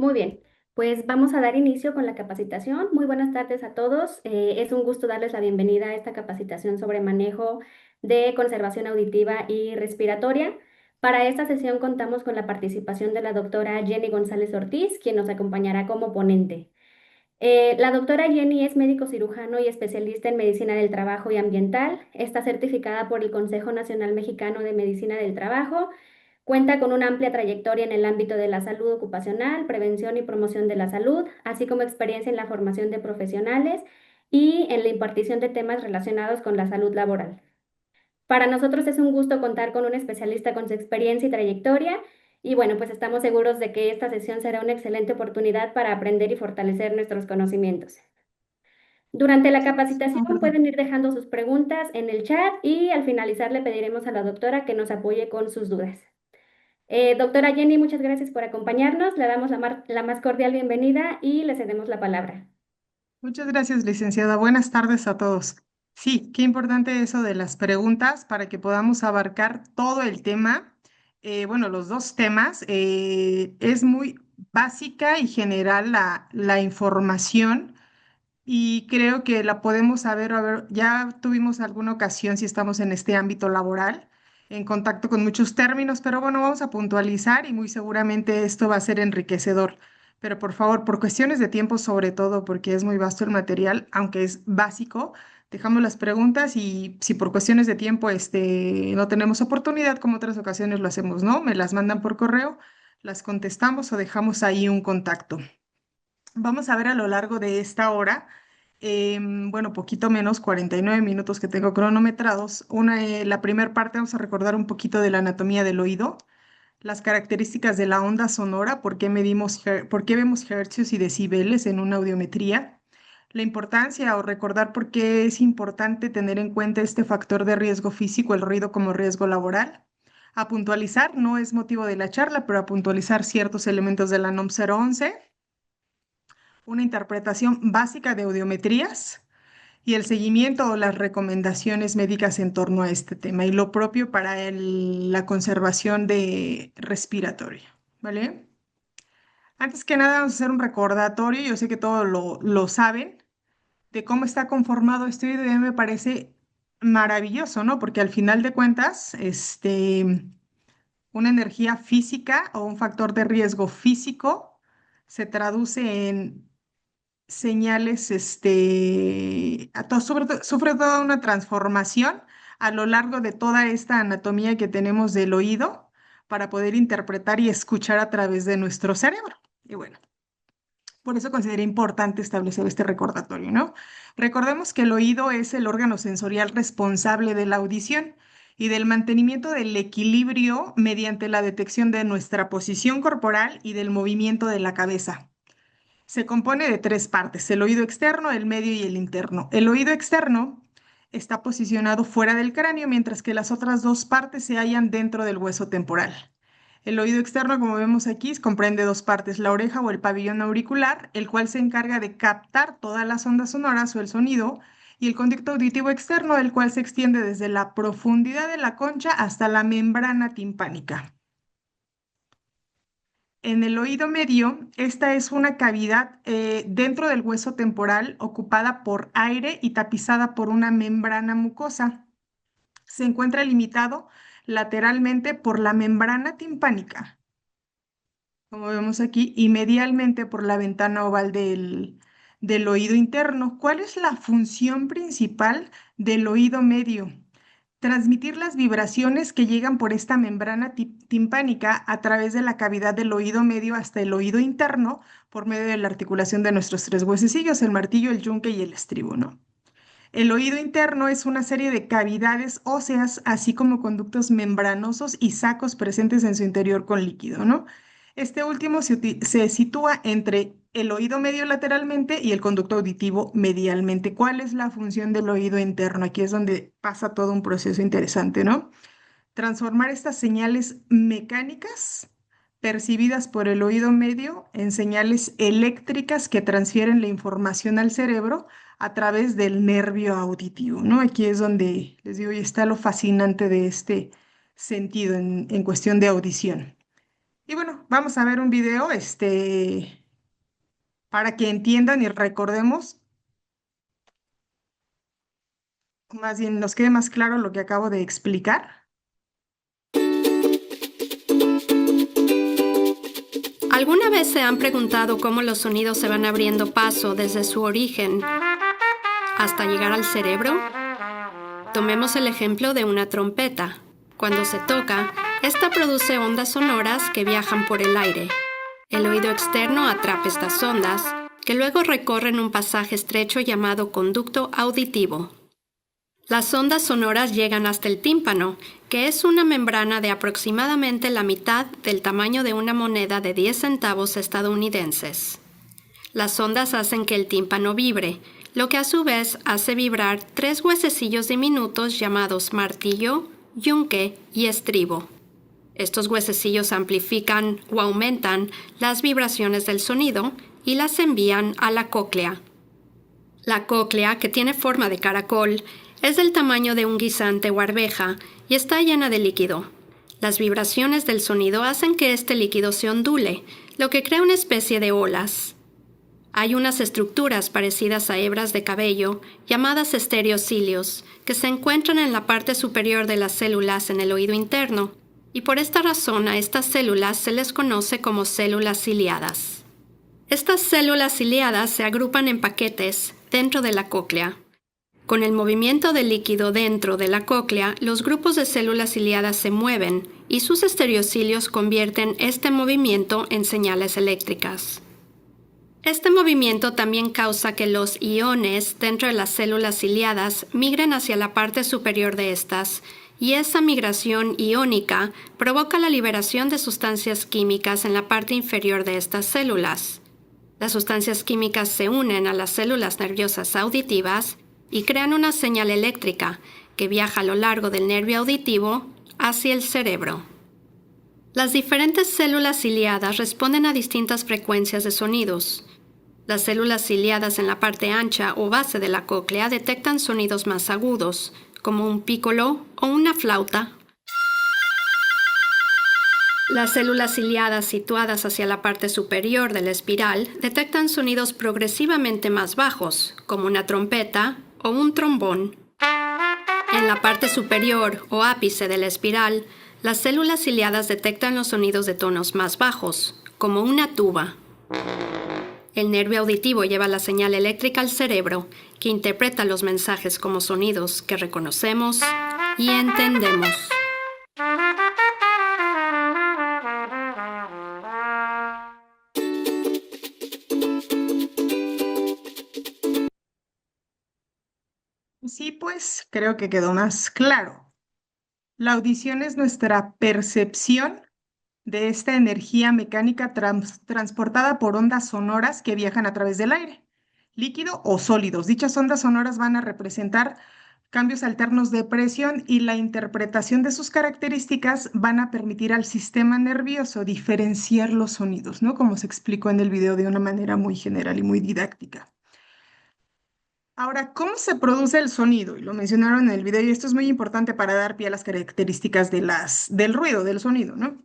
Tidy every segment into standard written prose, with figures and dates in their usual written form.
Muy bien, pues vamos a dar inicio con la capacitación. Muy buenas tardes a todos. Es un gusto darles la bienvenida a esta capacitación sobre manejo de conservación auditiva y respiratoria. Para esta sesión contamos con la participación de la doctora Jenny González Ortiz, quien nos acompañará como ponente. La doctora Jenny es médico cirujano y especialista en medicina del trabajo y ambiental. Está certificada por el Consejo Nacional Mexicano de Medicina del Trabajo. Cuenta con una amplia trayectoria en el ámbito de la salud ocupacional, prevención y promoción de la salud, así como experiencia en la formación de profesionales y en la impartición de temas relacionados con la salud laboral. Para nosotros es un gusto contar con un especialista con su experiencia y trayectoria y bueno, pues estamos seguros de que esta sesión será una excelente oportunidad para aprender y fortalecer nuestros conocimientos. Durante la capacitación pueden ir dejando sus preguntas en el chat y al finalizar le pediremos a la doctora que nos apoye con sus dudas. Doctora Jenny, muchas gracias por acompañarnos. Le damos la más cordial bienvenida y le cedemos la palabra. Muchas gracias, licenciada. Buenas tardes a todos. Sí, qué importante eso de las preguntas para que podamos abarcar todo el tema. Bueno, los dos temas. Es muy básica y general la información y creo que la podemos saber, a ver, ya tuvimos alguna ocasión si estamos en este ámbito laboral, en contacto con muchos términos, pero bueno, vamos a puntualizar y muy seguramente esto va a ser enriquecedor. Pero por favor, por cuestiones de tiempo sobre todo, porque es muy vasto el material, aunque es básico, dejamos las preguntas y si por cuestiones de tiempo no tenemos oportunidad, como otras ocasiones lo hacemos, ¿no? Me las mandan por correo, las contestamos o dejamos ahí un contacto. Vamos a ver a lo largo de esta hora, bueno, poquito menos, 49 minutos que tengo cronometrados. La primera parte vamos a recordar un poquito de la anatomía del oído, las características de la onda sonora, por qué vemos hercios y decibeles en una audiometría, la importancia o recordar por qué es importante tener en cuenta este factor de riesgo físico, el ruido como riesgo laboral. A puntualizar, no es motivo de la charla, pero a puntualizar ciertos elementos de la NOM 011, una interpretación básica de audiometrías y el seguimiento o las recomendaciones médicas en torno a este tema y lo propio para la conservación de respiratoria, ¿vale? Antes que nada, vamos a hacer un recordatorio, yo sé que todos lo saben, de cómo está conformado este video y a mí me parece maravilloso, ¿no? Porque al final de cuentas, una energía física o un factor de riesgo físico se traduce en señales, sufre toda una transformación a lo largo de toda esta anatomía que tenemos del oído para poder interpretar y escuchar a través de nuestro cerebro. Y bueno, por eso consideré importante establecer este recordatorio, ¿no? Recordemos que el oído es el órgano sensorial responsable de la audición y del mantenimiento del equilibrio mediante la detección de nuestra posición corporal y del movimiento de la cabeza. Se compone de tres partes, el oído externo, el medio y el interno. El oído externo está posicionado fuera del cráneo, mientras que las otras dos partes se hallan dentro del hueso temporal. El oído externo, como vemos aquí, comprende dos partes, la oreja o el pabellón auricular, el cual se encarga de captar todas las ondas sonoras o el sonido, y el conducto auditivo externo, el cual se extiende desde la profundidad de la concha hasta la membrana timpánica. En el oído medio, esta es una cavidad dentro del hueso temporal ocupada por aire y tapizada por una membrana mucosa. Se encuentra limitado lateralmente por la membrana timpánica, como vemos aquí, y medialmente por la ventana oval del oído interno. ¿Cuál es la función principal del oído medio? Transmitir las vibraciones que llegan por esta membrana timpánica a través de la cavidad del oído medio hasta el oído interno por medio de la articulación de nuestros tres huesecillos, el martillo, el yunque y el estribo, ¿no? El oído interno es una serie de cavidades óseas, así como conductos membranosos y sacos presentes en su interior con líquido, ¿no? Este último se sitúa entre el oído medio lateralmente y el conducto auditivo medialmente. ¿Cuál es la función del oído interno? Aquí es donde pasa todo un proceso interesante, ¿no? Transformar estas señales mecánicas percibidas por el oído medio en señales eléctricas que transfieren la información al cerebro a través del nervio auditivo, ¿no? Aquí es donde les digo, y está lo fascinante de este sentido en cuestión de audición. Y bueno, vamos a ver un video, para que entiendan y recordemos, más bien nos quede más claro lo que acabo de explicar. ¿Alguna vez se han preguntado cómo los sonidos se van abriendo paso desde su origen hasta llegar al cerebro? Tomemos el ejemplo de una trompeta. Cuando se toca, esta produce ondas sonoras que viajan por el aire. El oído externo atrapa estas ondas, que luego recorren un pasaje estrecho llamado conducto auditivo. Las ondas sonoras llegan hasta el tímpano, que es una membrana de aproximadamente la mitad del tamaño de una moneda de 10 centavos estadounidenses. Las ondas hacen que el tímpano vibre, lo que a su vez hace vibrar tres huesecillos diminutos llamados martillo, yunque y estribo. Estos huesecillos amplifican o aumentan las vibraciones del sonido y las envían a la cóclea. La cóclea, que tiene forma de caracol, es del tamaño de un guisante o arveja y está llena de líquido. Las vibraciones del sonido hacen que este líquido se ondule, lo que crea una especie de olas. Hay unas estructuras parecidas a hebras de cabello, llamadas estereocilios, que se encuentran en la parte superior de las células en el oído interno, y por esta razón a estas células se les conoce como células ciliadas. Estas células ciliadas se agrupan en paquetes dentro de la cóclea. Con el movimiento del líquido dentro de la cóclea, los grupos de células ciliadas se mueven y sus estereocilios convierten este movimiento en señales eléctricas. Este movimiento también causa que los iones dentro de las células ciliadas migren hacia la parte superior de estas, y esa migración iónica provoca la liberación de sustancias químicas en la parte inferior de estas células. Las sustancias químicas se unen a las células nerviosas auditivas y crean una señal eléctrica que viaja a lo largo del nervio auditivo hacia el cerebro. Las diferentes células ciliadas responden a distintas frecuencias de sonidos. Las células ciliadas en la parte ancha o base de la cóclea detectan sonidos más agudos, como un pícolo o una flauta. Las células ciliadas situadas hacia la parte superior de la espiral detectan sonidos progresivamente más bajos, como una trompeta o un trombón. En la parte superior o ápice de la espiral, las células ciliadas detectan los sonidos de tonos más bajos, como una tuba. El nervio auditivo lleva la señal eléctrica al cerebro, que interpreta los mensajes como sonidos que reconocemos y entendemos. Sí, pues creo que quedó más claro. La audición es nuestra percepción de esta energía mecánica transportada por ondas sonoras que viajan a través del aire, líquido o sólidos. Dichas ondas sonoras van a representar cambios alternos de presión y la interpretación de sus características van a permitir al sistema nervioso diferenciar los sonidos, ¿no? Como se explicó en el video de una manera muy general y muy didáctica. Ahora, ¿cómo se produce el sonido? Y lo mencionaron en el video y esto es muy importante para dar pie a las características del ruido, del sonido, ¿no?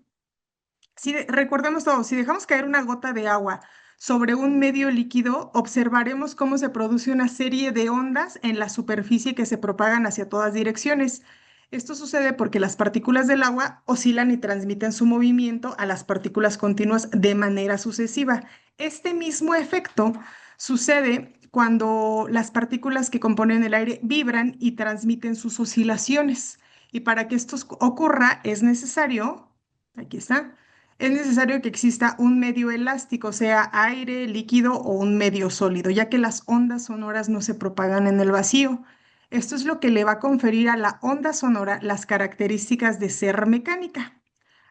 Recordemos todo, si dejamos caer una gota de agua sobre un medio líquido, observaremos cómo se produce una serie de ondas en la superficie que se propagan hacia todas direcciones. Esto sucede porque las partículas del agua oscilan y transmiten su movimiento a las partículas continuas de manera sucesiva. Este mismo efecto sucede cuando las partículas que componen el aire vibran y transmiten sus oscilaciones. Y para que esto ocurra es necesario, aquí está, es necesario que exista un medio elástico, sea aire, líquido o un medio sólido, ya que las ondas sonoras no se propagan en el vacío. Esto es lo que le va a conferir a la onda sonora las características de ser mecánica.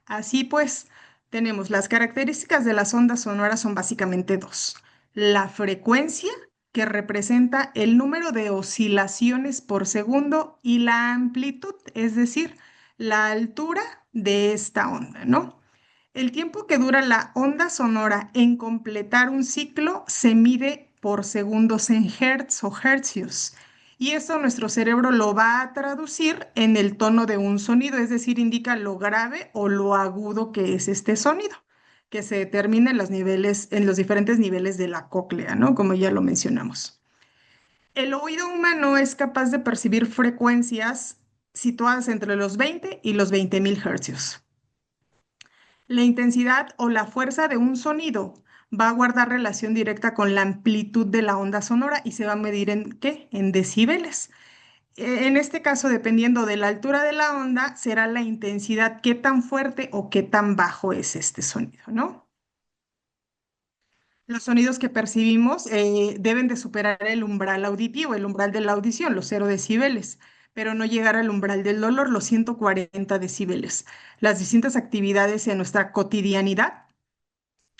Así pues, tenemos las características de las ondas sonoras son básicamente dos. La frecuencia, que representa el número de oscilaciones por segundo, y la amplitud, es decir, la altura de esta onda, ¿no? El tiempo que dura la onda sonora en completar un ciclo se mide por segundos en hertz o hercios. y esto nuestro cerebro lo va a traducir en el tono de un sonido, es decir, indica lo grave o lo agudo que es este sonido, que se determina en los niveles, en los diferentes niveles de la cóclea, ¿no? Como ya lo mencionamos. El oído humano es capaz de percibir frecuencias situadas entre los 20 y los 20.000 hercios. La intensidad o la fuerza de un sonido va a guardar relación directa con la amplitud de la onda sonora y se va a medir en ¿qué? En decibeles. En este caso, dependiendo de la altura de la onda, será la intensidad, qué tan fuerte o qué tan bajo es este sonido, ¿no? Los sonidos que percibimos deben de superar el umbral auditivo, el umbral de la audición, los 0 decibeles, pero no llegar al umbral del dolor, los 140 decibeles. Las distintas actividades en nuestra cotidianidad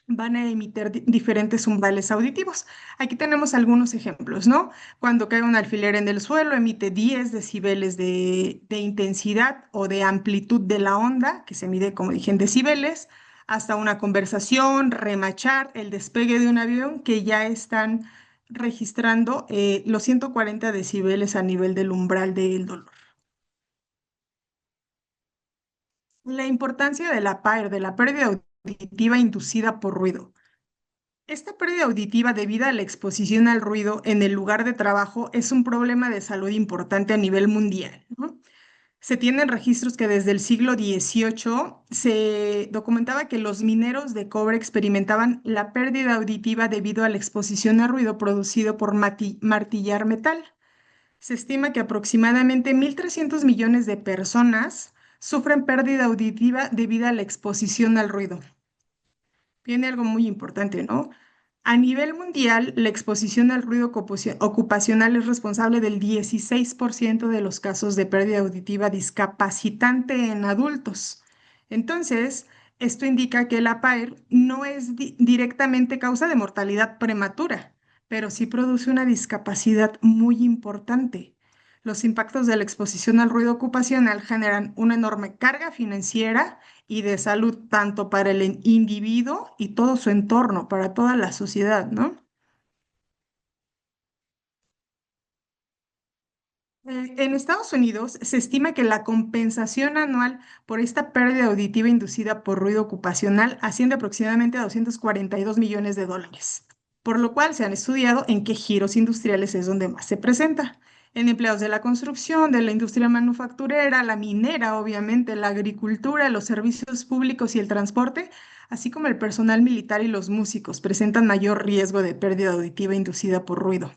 van a emitir diferentes umbrales auditivos. Aquí tenemos algunos ejemplos, ¿no? Cuando cae un alfiler en el suelo, emite 10 decibeles de intensidad o de amplitud de la onda, que se mide, como dije, en decibeles, hasta una conversación, remachar, el despegue de un avión, que ya están registrando los 140 decibeles a nivel del umbral del dolor. La importancia de la PAER, de la pérdida auditiva inducida por ruido. Esta pérdida auditiva debida a la exposición al ruido en el lugar de trabajo es un problema de salud importante a nivel mundial, ¿no? Se tienen registros que desde el siglo XVIII se documentaba que los mineros de cobre experimentaban la pérdida auditiva debido a la exposición al ruido producido por martillar metal. Se estima que aproximadamente 1.300 millones de personas sufren pérdida auditiva debido a la exposición al ruido. Viene algo muy importante, ¿no? A nivel mundial, la exposición al ruido ocupacional es responsable del 16% de los casos de pérdida auditiva discapacitante en adultos. Entonces, esto indica que la PAER no es directamente causa de mortalidad prematura, pero sí produce una discapacidad muy importante. Los impactos de la exposición al ruido ocupacional generan una enorme carga financiera y de salud tanto para el individuo y todo su entorno, para toda la sociedad, ¿no? En Estados Unidos se estima que la compensación anual por esta pérdida auditiva inducida por ruido ocupacional asciende aproximadamente a 242 millones de dólares, por lo cual se han estudiado en qué giros industriales es donde más se presenta. En empleados de la construcción, de la industria manufacturera, la minera, obviamente, la agricultura, los servicios públicos y el transporte, así como el personal militar y los músicos, presentan mayor riesgo de pérdida auditiva inducida por ruido.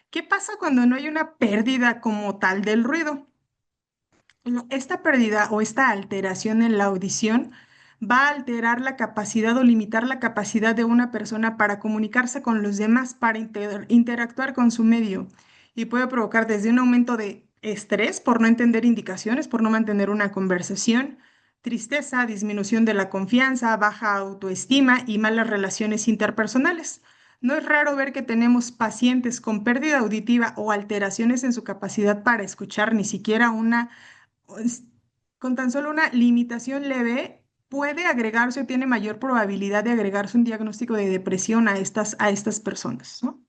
¿Qué pasa cuando no hay una pérdida como tal del ruido? Esta pérdida o esta alteración en la audición va a alterar la capacidad o limitar la capacidad de una persona para comunicarse con los demás, para interactuar con su medio y puede provocar desde un aumento de estrés por no entender indicaciones, por no mantener una conversación, tristeza, disminución de la confianza, baja autoestima y malas relaciones interpersonales. No es raro ver que tenemos pacientes con pérdida auditiva o alteraciones en su capacidad para escuchar, ni siquiera una, pues, con tan solo una limitación leve, puede agregarse o tiene mayor probabilidad de agregarse un diagnóstico de depresión a estas personas, ¿no?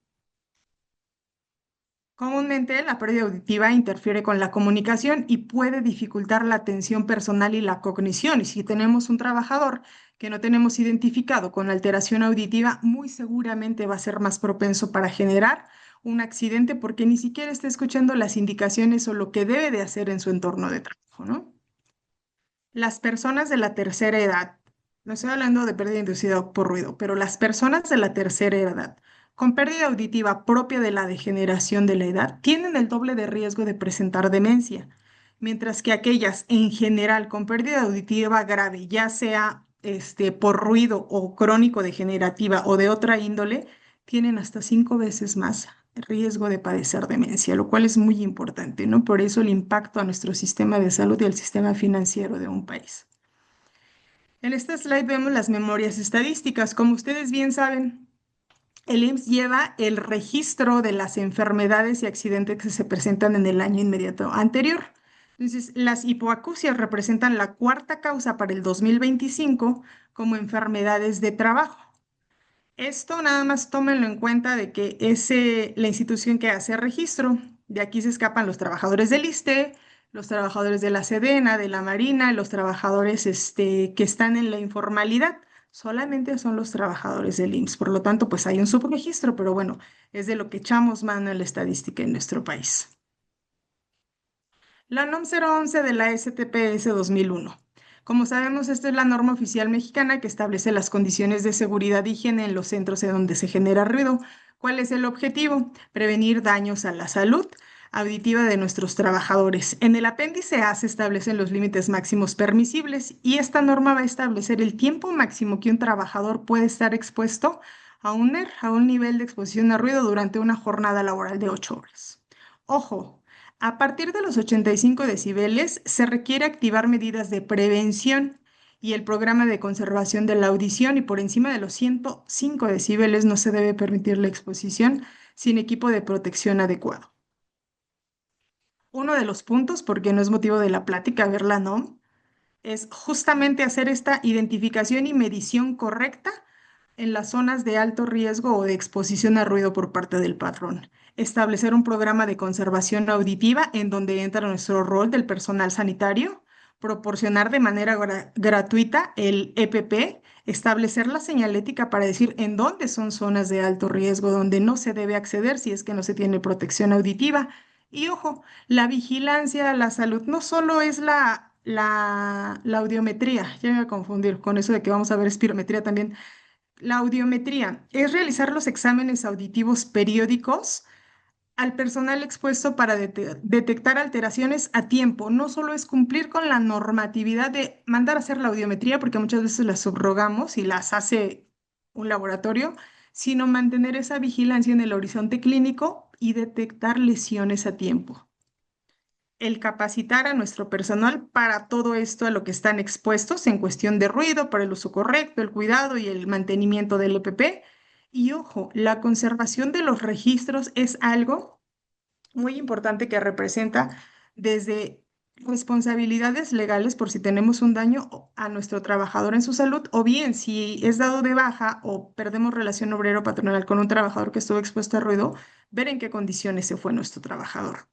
Comúnmente, la pérdida auditiva interfiere con la comunicación y puede dificultar la atención personal y la cognición. Y si tenemos un trabajador que no tenemos identificado con alteración auditiva, muy seguramente va a ser más propenso para generar un accidente porque ni siquiera está escuchando las indicaciones o lo que debe de hacer en su entorno de trabajo, ¿no? Las personas de la tercera edad, no estoy hablando de pérdida inducida por ruido, pero las personas de la tercera edad con pérdida auditiva propia de la degeneración de la edad tienen el doble de riesgo de presentar demencia, mientras que aquellas en general con pérdida auditiva grave, ya sea por ruido o crónico degenerativa o de otra índole, tienen hasta 5 veces más riesgo de padecer demencia, lo cual es muy importante, ¿no? Por eso el impacto a nuestro sistema de salud y al sistema financiero de un país. En esta slide vemos las memorias estadísticas. Como ustedes bien saben, el IMSS lleva el registro de las enfermedades y accidentes que se presentan en el año inmediato anterior. Entonces, las hipoacusias representan la cuarta causa para el 2025 como enfermedades de trabajo. Esto nada más tómenlo en cuenta de que es la institución que hace registro De aquí se escapan los trabajadores del ISSSTE, los trabajadores de la Sedena, de la Marina, los trabajadores que están en la informalidad. Solamente son los trabajadores del IMSS. Por lo tanto, pues hay un subregistro, pero bueno, es de lo que echamos mano en la estadística en nuestro país. La NOM 011 de la STPS 2001. Como sabemos, esta es la norma oficial mexicana que establece las condiciones de seguridad y higiene en los centros en donde se genera ruido. ¿Cuál es el objetivo? Prevenir daños a la salud auditiva de nuestros trabajadores. En el apéndice A se establecen los límites máximos permisibles y esta norma va a establecer el tiempo máximo que un trabajador puede estar expuesto a un NER, a un nivel de exposición a ruido durante una jornada laboral de 8 horas. Ojo, a partir de los 85 decibeles se requiere activar medidas de prevención y el programa de conservación de la audición y por encima de los 105 decibeles no se debe permitir la exposición sin equipo de protección adecuado. Uno de los puntos, porque no es motivo de la plática ver la NOM, es justamente hacer esta identificación y medición correcta en las zonas de alto riesgo o de exposición a ruido por parte del patrón. Establecer un programa de conservación auditiva en donde entra nuestro rol del personal sanitario, proporcionar de manera gratuita el EPP, establecer la señalética para decir en dónde son zonas de alto riesgo, donde no se debe acceder si es que no se tiene protección auditiva. Y ojo, la vigilancia a la salud no solo es la audiometría, ya me voy a confundir con eso de que vamos a ver espirometría también. La audiometría es realizar los exámenes auditivos periódicos al personal expuesto para detectar alteraciones a tiempo. No solo es cumplir con la normatividad de mandar a hacer la audiometría, porque muchas veces las subrogamos y las hace un laboratorio, sino mantener esa vigilancia en el horizonte clínico y detectar lesiones a tiempo. El capacitar a nuestro personal para todo esto a lo que están expuestos en cuestión de ruido, para el uso correcto, el cuidado y el mantenimiento del EPP. Y ojo, la conservación de los registros es algo muy importante que representa desde responsabilidades legales por si tenemos un daño a nuestro trabajador en su salud, o bien si es dado de baja o perdemos relación obrero-patronal con un trabajador que estuvo expuesto a ruido, ver en qué condiciones se fue nuestro trabajador.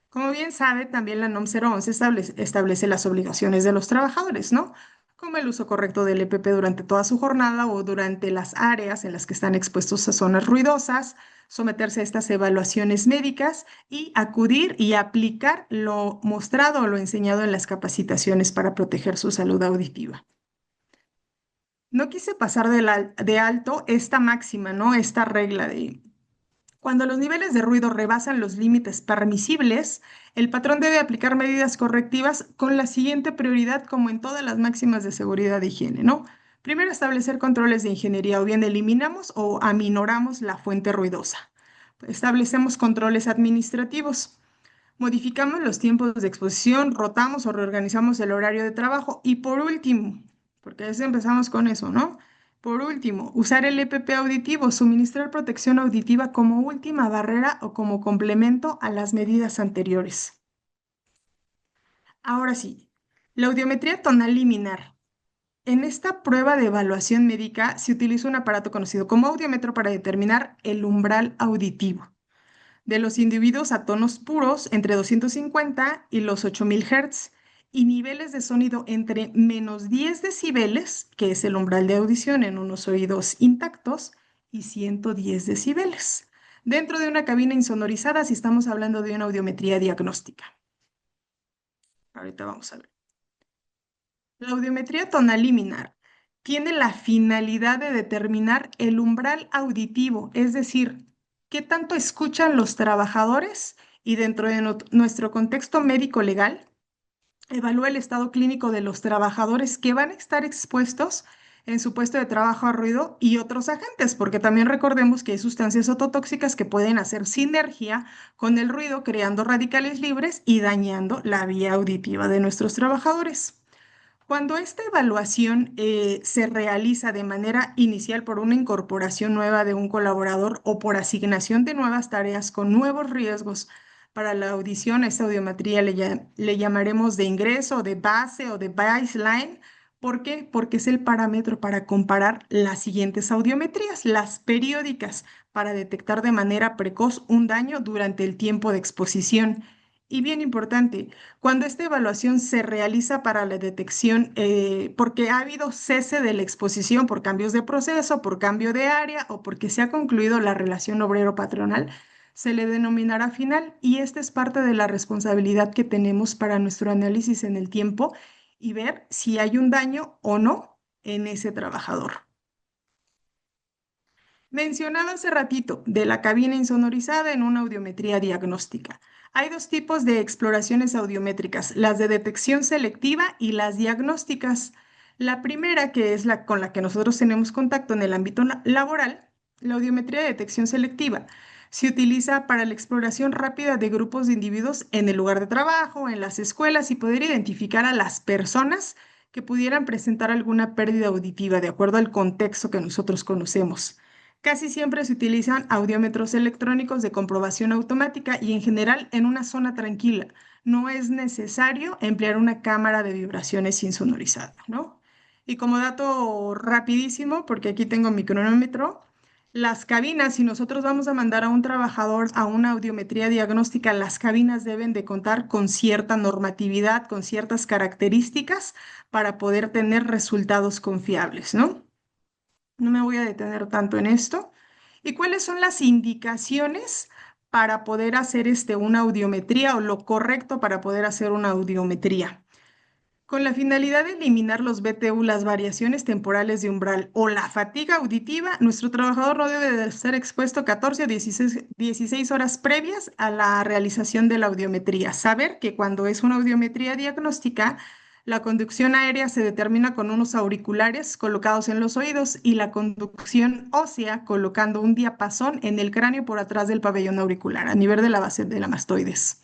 Como bien sabe, también la NOM 011 establece las obligaciones de los trabajadores, ¿no? Como el uso correcto del EPP durante toda su jornada o durante las áreas en las que están expuestos a zonas ruidosas, someterse a estas evaluaciones médicas y acudir y aplicar lo mostrado o lo enseñado en las capacitaciones para proteger su salud auditiva. No quise pasar de alto esta máxima, ¿no? Esta regla de cuando los niveles de ruido rebasan los límites permisibles, el patrón debe aplicar medidas correctivas con la siguiente prioridad, como en todas las máximas de seguridad e higiene, ¿no? Primero, establecer controles de ingeniería, o bien eliminamos o aminoramos la fuente ruidosa. Establecemos controles administrativos. Modificamos los tiempos de exposición, rotamos o reorganizamos el horario de trabajo. Y por último, porque a veces empezamos con eso, ¿no? Por último, usar el EPP auditivo, suministrar protección auditiva como última barrera o como complemento a las medidas anteriores. Ahora sí, la audiometría tonal liminar. En esta prueba de evaluación médica se utiliza un aparato conocido como audiómetro para determinar el umbral auditivo de los individuos a tonos puros entre 250 y los 8000 Hz y niveles de sonido entre menos 10 decibeles, que es el umbral de audición en unos oídos intactos, y 110 decibeles. Dentro de una cabina insonorizada, si estamos hablando de una audiometría diagnóstica. Ahorita vamos a ver. La audiometría tonal liminar tiene la finalidad de determinar el umbral auditivo, es decir, qué tanto escuchan los trabajadores y dentro de nuestro contexto médico-legal, evalúa el estado clínico de los trabajadores que van a estar expuestos en su puesto de trabajo a ruido y otros agentes, porque también recordemos que hay sustancias ototóxicas que pueden hacer sinergia con el ruido, creando radicales libres y dañando la vía auditiva de nuestros trabajadores. Cuando esta evaluación se realiza de manera inicial por una incorporación nueva de un colaborador o por asignación de nuevas tareas con nuevos riesgos para la audición, a esta audiometría le llamaremos de ingreso, o de base o de baseline, ¿Por qué? Porque es el parámetro para comparar las siguientes audiometrías, las periódicas, para detectar de manera precoz un daño durante el tiempo de exposición. Y bien importante, cuando esta evaluación se realiza para la detección, porque ha habido cese de la exposición por cambios de proceso, por cambio de área o porque se ha concluido la relación obrero-patronal, se le denominará final y esta es parte de la responsabilidad que tenemos para nuestro análisis en el tiempo y ver si hay un daño o no en ese trabajador. Mencionaba hace ratito de la cabina insonorizada en una audiometría diagnóstica. Hay dos tipos de exploraciones audiométricas, las de detección selectiva y las diagnósticas. La primera, que es la con la que nosotros tenemos contacto en el ámbito laboral, la audiometría de detección selectiva, se utiliza para la exploración rápida de grupos de individuos en el lugar de trabajo, en las escuelas y poder identificar a las personas que pudieran presentar alguna pérdida auditiva de acuerdo al contexto que nosotros conocemos. Casi siempre se utilizan audiómetros electrónicos de comprobación automática y en general en una zona tranquila. No es necesario emplear una cámara de vibraciones insonorizada, ¿no? Y como dato rapidísimo, porque aquí tengo mi cronómetro, las cabinas, si nosotros vamos a mandar a un trabajador a una audiometría diagnóstica, las cabinas deben de contar con cierta normatividad, con ciertas características para poder tener resultados confiables, ¿no? No me voy a detener tanto en esto. ¿Y cuáles son las indicaciones para poder hacer una audiometría o lo correcto para poder hacer una audiometría? Con la finalidad de eliminar los BTU, las variaciones temporales de umbral o la fatiga auditiva, nuestro trabajador no debe de ser expuesto 14 o 16 horas previas a la realización de la audiometría. Saber que cuando es una audiometría diagnóstica, la conducción aérea se determina con unos auriculares colocados en los oídos y la conducción ósea colocando un diapasón en el cráneo por atrás del pabellón auricular, a nivel de la base de la mastoides.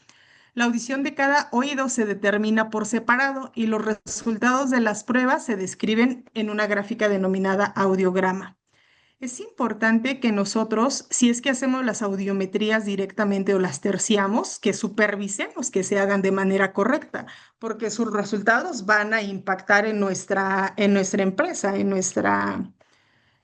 La audición de cada oído se determina por separado y los resultados de las pruebas se describen en una gráfica denominada audiograma. Es importante que nosotros, si es que hacemos las audiometrías directamente o las terciamos, que supervisemos que se hagan de manera correcta, porque sus resultados van a impactar en nuestra empresa, en nuestra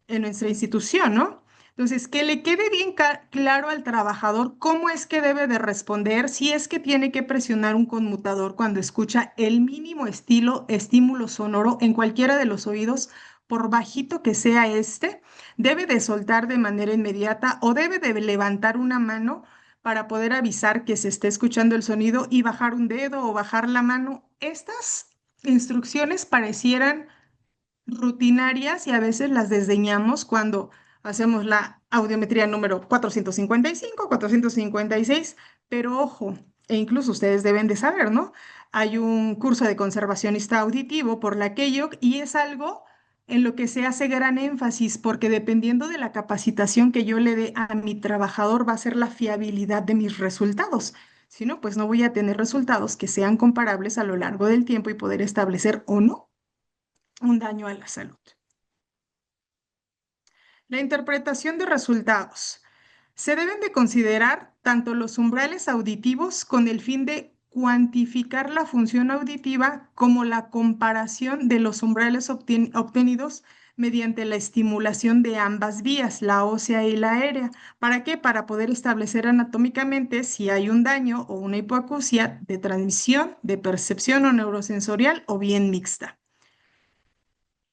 institución, ¿no? Entonces, que le quede bien claro al trabajador cómo es que debe de responder, si es que tiene que presionar un conmutador cuando escucha el mínimo estímulo sonoro en cualquiera de los oídos, por bajito que sea debe de soltar de manera inmediata o debe de levantar una mano para poder avisar que se esté escuchando el sonido y bajar un dedo o bajar la mano. Estas instrucciones parecieran rutinarias y a veces las desdeñamos cuando hacemos la audiometría número 455, 456, pero ojo, e incluso ustedes deben de saber, ¿no? Hay un curso de conservacionista auditivo por la KEIOC y es algo en lo que se hace gran énfasis porque dependiendo de la capacitación que yo le dé a mi trabajador va a ser la fiabilidad de mis resultados. Si no, pues no voy a tener resultados que sean comparables a lo largo del tiempo y poder establecer o no un daño a la salud. La interpretación de resultados. Se deben de considerar tanto los umbrales auditivos con el fin de cuantificar la función auditiva como la comparación de los umbrales obtenidos mediante la estimulación de ambas vías, la ósea y la aérea. ¿Para qué? Para poder establecer anatómicamente si hay un daño o una hipoacusia de transmisión, de percepción o neurosensorial o bien mixta.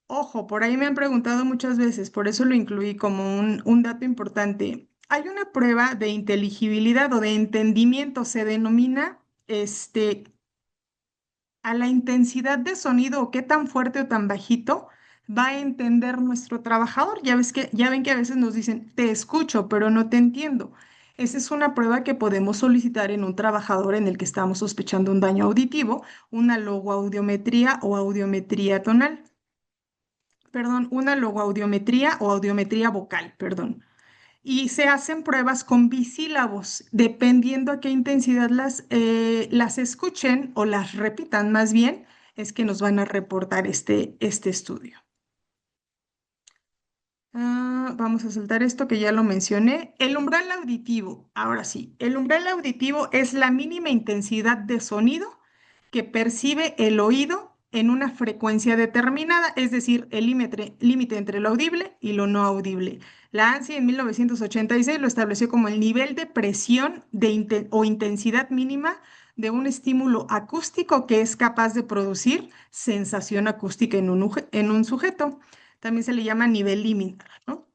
Ojo, por ahí me han preguntado muchas veces, por eso lo incluí como un dato importante. Hay una prueba de inteligibilidad o de entendimiento, se denomina a la intensidad de sonido o qué tan fuerte o tan bajito va a entender nuestro trabajador. Ya ven que a veces nos dicen, te escucho, pero no te entiendo. Esa es una prueba que podemos solicitar en un trabajador en el que estamos sospechando un daño auditivo, una logoaudiometría o audiometría tonal, perdón, una logoaudiometría o audiometría vocal, perdón. Y se hacen pruebas con bisílabos, dependiendo a qué intensidad las escuchen o las repitan más bien, es que nos van a reportar este estudio. Vamos a saltar esto que ya lo mencioné. El umbral auditivo, ahora sí, el umbral auditivo es la mínima intensidad de sonido que percibe el oído en una frecuencia determinada, es decir, el límite entre lo audible y lo no audible. La ANSI en 1986 lo estableció como el nivel de presión o intensidad mínima de un estímulo acústico que es capaz de producir sensación acústica en un sujeto. También se le llama nivel límite, ¿no?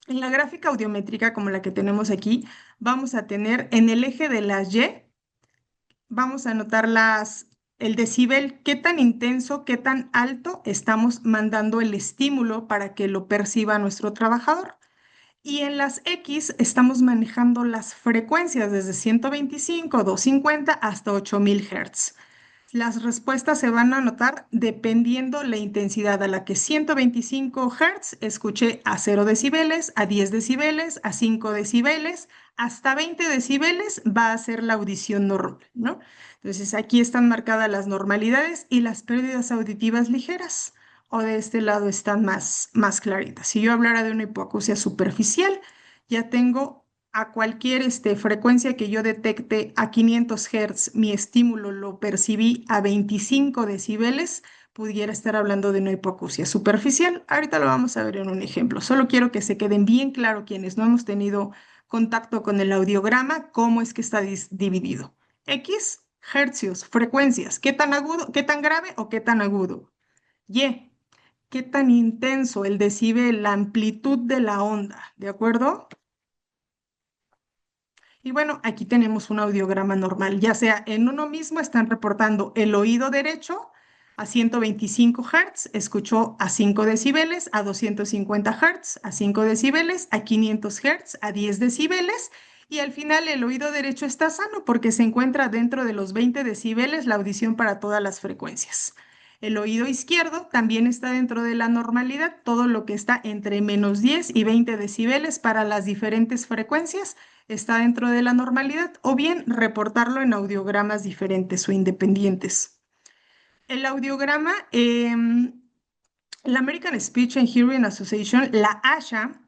En la gráfica audiométrica, como la que tenemos aquí, vamos a tener en el eje de las Y, vamos a anotar el decibel, qué tan intenso, qué tan alto estamos mandando el estímulo para que lo perciba nuestro trabajador. Y en las X estamos manejando las frecuencias desde 125, 250 hasta 8000 Hz. Las respuestas se van a anotar dependiendo la intensidad a la que 125 Hz escuché a 0 decibeles, a 10 decibeles, a 5 decibeles, hasta 20 decibeles va a ser la audición normal, ¿no? Entonces aquí están marcadas las normalidades y las pérdidas auditivas ligeras, o de este lado están más claritas. Si yo hablara de una hipoacusia superficial, ya tengo a cualquier frecuencia que yo detecte a 500 Hz, mi estímulo lo percibí a 25 decibeles, pudiera estar hablando de una hipoacusia superficial. Ahorita lo vamos a ver en un ejemplo. Solo quiero que se queden bien claro quienes no hemos tenido contacto con el audiograma, cómo es que está dividido. X, hercios, frecuencias, qué tan agudo, qué tan grave o qué tan agudo. Y, qué tan intenso el decibel, la amplitud de la onda, ¿de acuerdo? Y bueno, aquí tenemos un audiograma normal, ya sea en uno mismo están reportando el oído derecho a 125 Hz, escuchó a 5 decibeles, a 250 Hz, a 5 decibeles, a 500 Hz, a 10 decibeles, y al final el oído derecho está sano porque se encuentra dentro de los 20 decibeles la audición para todas las frecuencias. El oído izquierdo también está dentro de la normalidad, todo lo que está entre menos 10 y 20 decibeles para las diferentes frecuencias está dentro de la normalidad, o bien reportarlo en audiogramas diferentes o independientes. El audiograma, la American Speech and Hearing Association, la ASHA,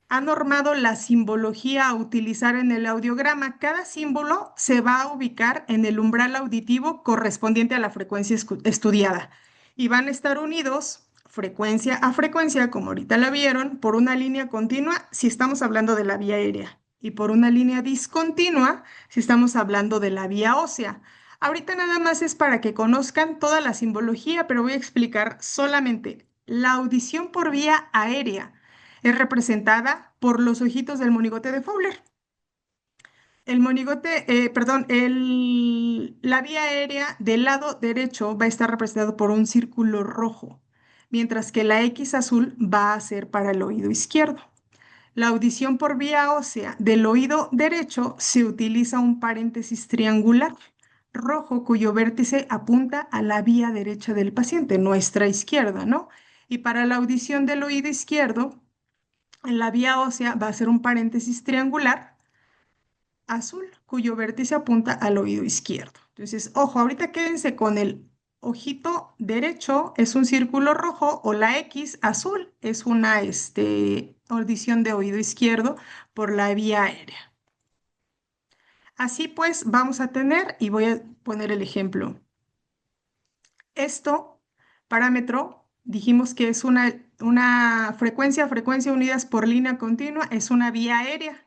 ha normado la simbología a utilizar en el audiograma. Cada símbolo se va a ubicar en el umbral auditivo correspondiente a la frecuencia estudiada y van a estar unidos frecuencia a frecuencia, como ahorita la vieron, por una línea continua si estamos hablando de la vía aérea y por una línea discontinua si estamos hablando de la vía ósea. Ahorita nada más es para que conozcan toda la simbología, pero voy a explicar solamente la audición por vía aérea es representada por los ojitos del monigote de Fowler. El monigote, perdón, la vía aérea del lado derecho va a estar representado por un círculo rojo, mientras que la X azul va a ser para el oído izquierdo. La audición por vía ósea del oído derecho se utiliza un paréntesis triangular rojo cuyo vértice apunta a la vía derecha del paciente, nuestra izquierda, ¿no? Y para la audición del oído izquierdo, en la vía ósea va a ser un paréntesis triangular azul cuyo vértice apunta al oído izquierdo. Entonces, ojo, ahorita quédense con el ojito derecho, es un círculo rojo, o la X azul es una audición de oído izquierdo por la vía aérea. Así pues, vamos a tener, y voy a poner el ejemplo. Esto, parámetro, dijimos que es una frecuencia unidas por línea continua, es una vía aérea.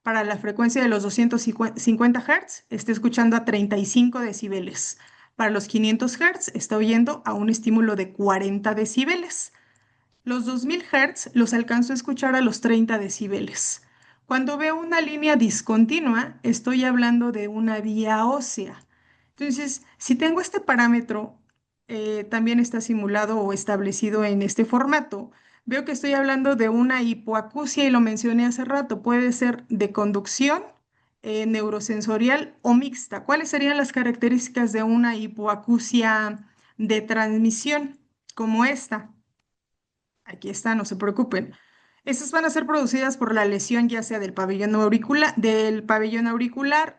Para la frecuencia de los 250 Hz, está escuchando a 35 decibeles. Para los 500 Hz, está oyendo a un estímulo de 40 decibeles. Los 2000 Hz los alcanzo a escuchar a los 30 decibeles. Cuando veo una línea discontinua, estoy hablando de una vía ósea. Entonces, si tengo este parámetro, también está simulado o establecido en este formato. Veo que estoy hablando de una hipoacusia y lo mencioné hace rato. Puede ser de conducción, neurosensorial o mixta. ¿Cuáles serían las características de una hipoacusia de transmisión como esta? Aquí está, no se preocupen. Estas van a ser producidas por la lesión ya sea del pabellón auricular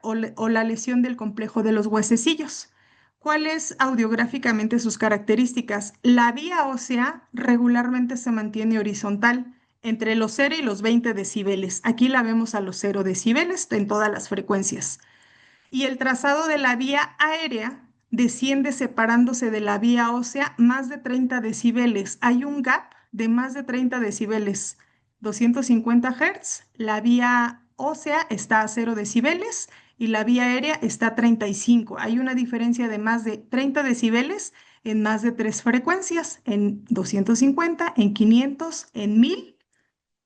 o la lesión del complejo de los huesecillos. ¿Cuáles audiográficamente sus características? La vía ósea regularmente se mantiene horizontal entre los 0 y los 20 decibeles. Aquí la vemos a los 0 decibeles en todas las frecuencias. Y el trazado de la vía aérea desciende separándose de la vía ósea más de 30 decibeles. Hay un gap de más de 30 decibeles. 250 Hz, la vía ósea está a 0 decibeles y la vía aérea está a 35. Hay una diferencia de más de 30 decibeles en más de tres frecuencias, en 250, en 500, en 1000.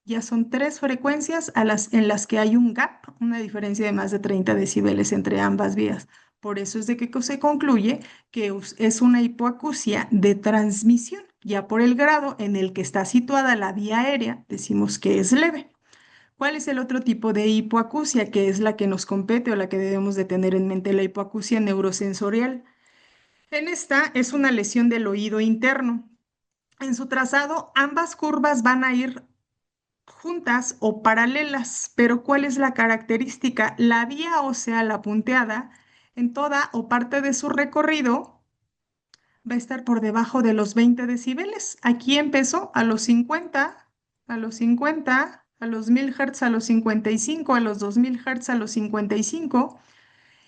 Ya son tres frecuencias en las que hay un gap, una diferencia de más de 30 decibeles entre ambas vías. Por eso es de que se concluye que es una hipoacusia de transmisión. Ya por el grado en el que está situada la vía aérea, decimos que es leve. ¿Cuál es el otro tipo de hipoacusia, que es la que nos compete o la que debemos de tener en mente? La hipoacusia neurosensorial. En esta es una lesión del oído interno. En su trazado, ambas curvas van a ir juntas o paralelas, pero ¿cuál es la característica? La vía ósea, la punteada, en toda o parte de su recorrido va a estar por debajo de los 20 decibeles. Aquí empezó a los 50, a los 50, a los 1000 Hz, a los 55, a los 2000 Hz, a los 55.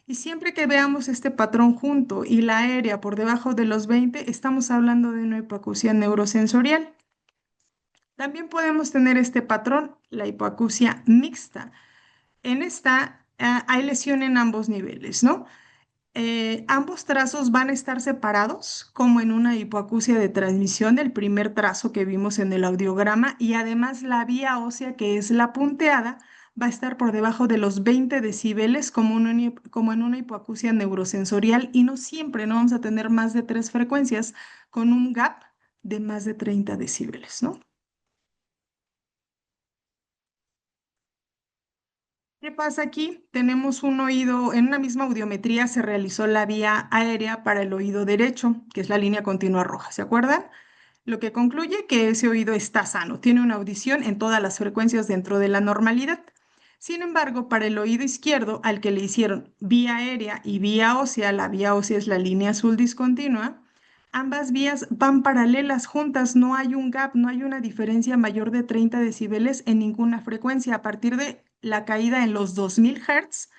Y siempre que veamos este patrón junto y la aérea por debajo de los 20, estamos hablando de una hipoacusia neurosensorial. También podemos tener este patrón, la hipoacusia mixta. En esta hay lesión en ambos niveles, ¿no? Ambos trazos van a estar separados, como en una hipoacusia de transmisión, el primer trazo que vimos en el audiograma, y además la vía ósea, que es la punteada, va a estar por debajo de los 20 decibeles, como en una hipoacusia neurosensorial, y no siempre, no vamos a tener más de tres frecuencias con un gap de más de 30 decibeles, ¿no? ¿Qué pasa aquí? Tenemos un oído, en una misma audiometría se realizó la vía aérea para el oído derecho, que es la línea continua roja, ¿se acuerdan? Lo que concluye que ese oído está sano, tiene una audición en todas las frecuencias dentro de la normalidad. Sin embargo, para el oído izquierdo, al que le hicieron vía aérea y vía ósea, la vía ósea es la línea azul discontinua, ambas vías van paralelas juntas, no hay un gap, no hay una diferencia mayor de 30 decibeles en ninguna frecuencia. A partir de la caída en los 2000 Hz,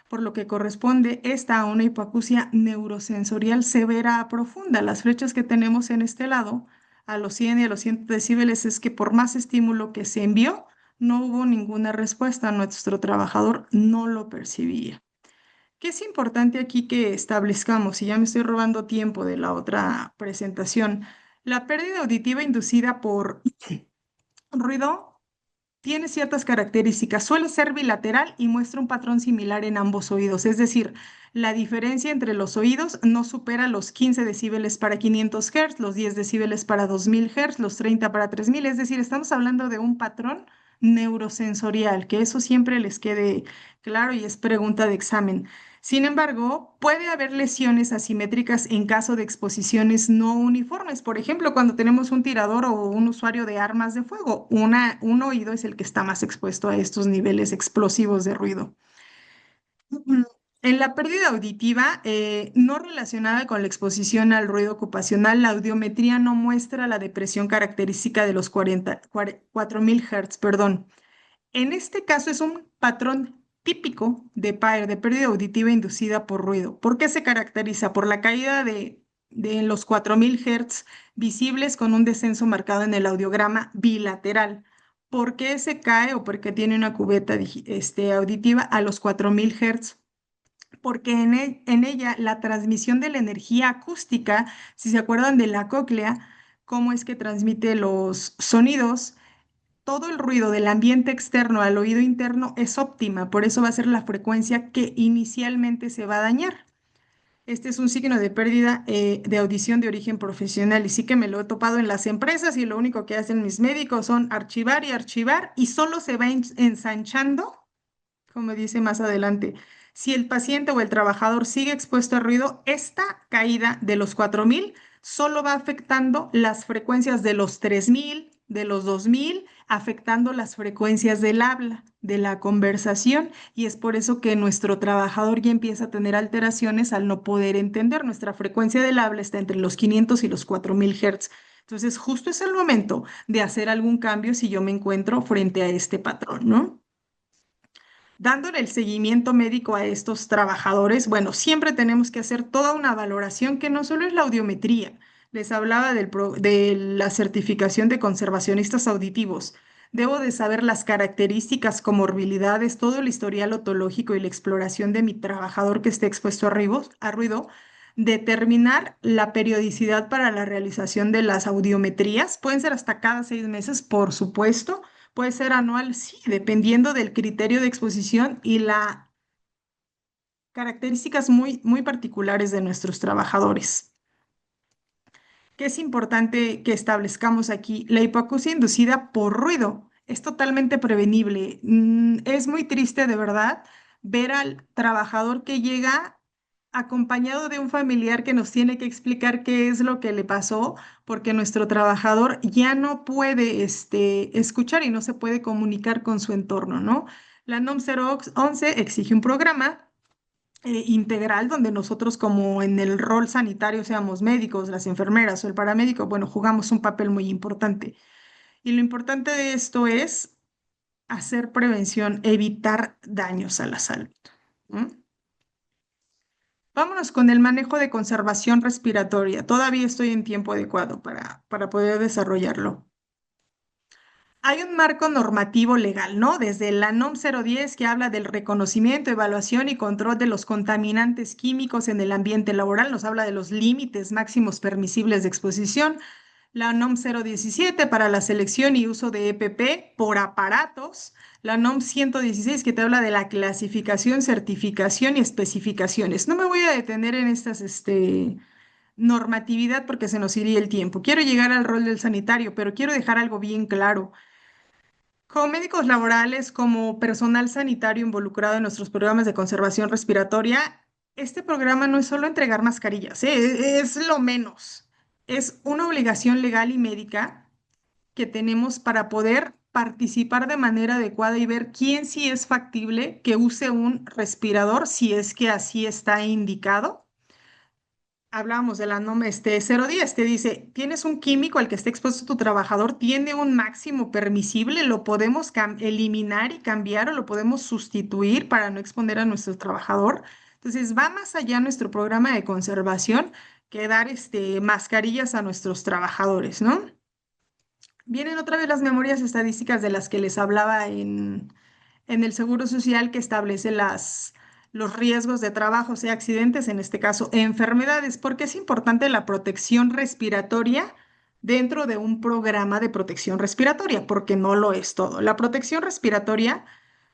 por lo que corresponde esta a una hipoacusia neurosensorial severa a profunda. Las flechas que tenemos en este lado, a los 100 y a los 100 decibeles, es que por más estímulo que se envió, no hubo ninguna respuesta. Nuestro trabajador no lo percibía. ¿Qué es importante aquí que establezcamos? Y ya me estoy robando tiempo de la otra presentación. La pérdida auditiva inducida por ruido tiene ciertas características. Suele ser bilateral y muestra un patrón similar en ambos oídos. Es decir, la diferencia entre los oídos no supera los 15 decibeles para 500 Hz, los 10 decibeles para 2000 Hz, los 30 para 3000. Es decir, estamos hablando de un patrón neurosensorial, que eso siempre les quede claro y es pregunta de examen. Sin embargo, puede haber lesiones asimétricas en caso de exposiciones no uniformes. Por ejemplo, cuando tenemos un tirador o un usuario de armas de fuego, un oído es el que está más expuesto a estos niveles explosivos de ruido. En la pérdida auditiva no relacionada con la exposición al ruido ocupacional, la audiometría no muestra la depresión característica de los 4000 Hz, perdón. En este caso es un patrón típico de PAER, de pérdida auditiva inducida por ruido. ¿Por qué se caracteriza? Por la caída de los 4000 Hz visibles con un descenso marcado en el audiograma bilateral. ¿Por qué se cae o por qué tiene una cubeta auditiva a los 4000 Hz? Porque en ella la transmisión de la energía acústica, si se acuerdan de la cóclea, cómo es que transmite los sonidos, todo el ruido del ambiente externo al oído interno es óptima, por eso va a ser la frecuencia que inicialmente se va a dañar. Este es un signo de pérdida de audición de origen profesional y sí que me lo he topado en las empresas y lo único que hacen mis médicos son archivar y solo se va ensanchando, como dice más adelante. Si el paciente o el trabajador sigue expuesto al ruido, esta caída de los 4000 solo va afectando las frecuencias de los 3000, de los 2000, afectando las frecuencias del habla, de la conversación, y es por eso que nuestro trabajador ya empieza a tener alteraciones al no poder entender. Nuestra frecuencia del habla está entre los 500 y los 4000 Hz. Entonces, justo es el momento de hacer algún cambio si yo me encuentro frente a este patrón, ¿no? dándole el seguimiento médico a estos trabajadores, bueno, siempre tenemos que hacer toda una valoración que no solo es la audiometría. Les hablaba de la certificación de conservacionistas auditivos. Debo de saber las características, comorbilidades, todo el historial otológico y la exploración de mi trabajador que esté expuesto a ruido, determinar la periodicidad para la realización de las audiometrías. Pueden ser hasta cada 6 meses, por supuesto. Puede ser anual, sí, dependiendo del criterio de exposición y las características muy, muy particulares de nuestros trabajadores. ¿Qué es importante que establezcamos aquí? La hipoacusia inducida por ruido es totalmente prevenible. Es muy triste, de verdad, ver al trabajador que llega acompañado de un familiar que nos tiene que explicar qué es lo que le pasó, porque nuestro trabajador ya no puede escuchar y no se puede comunicar con su entorno, ¿no? La NOM 011 exige un programa integral donde nosotros como en el rol sanitario seamos médicos, las enfermeras o el paramédico, bueno, jugamos un papel muy importante. Y lo importante de esto es hacer prevención, evitar daños a la salud. ¿M? Vámonos con el manejo de conservación respiratoria. Todavía estoy en tiempo adecuado para poder desarrollarlo. Hay un marco normativo legal, ¿no? Desde la NOM 010 que habla del reconocimiento, evaluación y control de los contaminantes químicos en el ambiente laboral, nos habla de los límites máximos permisibles de exposición. La NOM 017 para la selección y uso de EPP por aparatos. La NOM 116 que te habla de la clasificación, certificación y especificaciones. No me voy a detener en estas normatividad porque se nos iría el tiempo. Quiero llegar al rol del sanitario, pero quiero dejar algo bien claro. Como médicos laborales, como personal sanitario involucrado en nuestros programas de conservación respiratoria, este programa no es solo entregar mascarillas, es lo menos. Es una obligación legal y médica que tenemos para poder participar de manera adecuada y ver quién sí es factible que use un respirador si es que así está indicado. Hablábamos de la NOM 010, te dice, tienes un químico al que esté expuesto tu trabajador, tiene un máximo permisible, lo podemos eliminar y cambiar o lo podemos sustituir para no exponer a nuestro trabajador. Entonces, va más allá nuestro programa de conservación que dar mascarillas a nuestros trabajadores, ¿no? Vienen otra vez las memorias estadísticas de las que les hablaba en el Seguro Social que establece los riesgos de trabajo, sea accidentes, en este caso enfermedades, porque es importante la protección respiratoria dentro de un programa de protección respiratoria, porque no lo es todo. La protección respiratoria,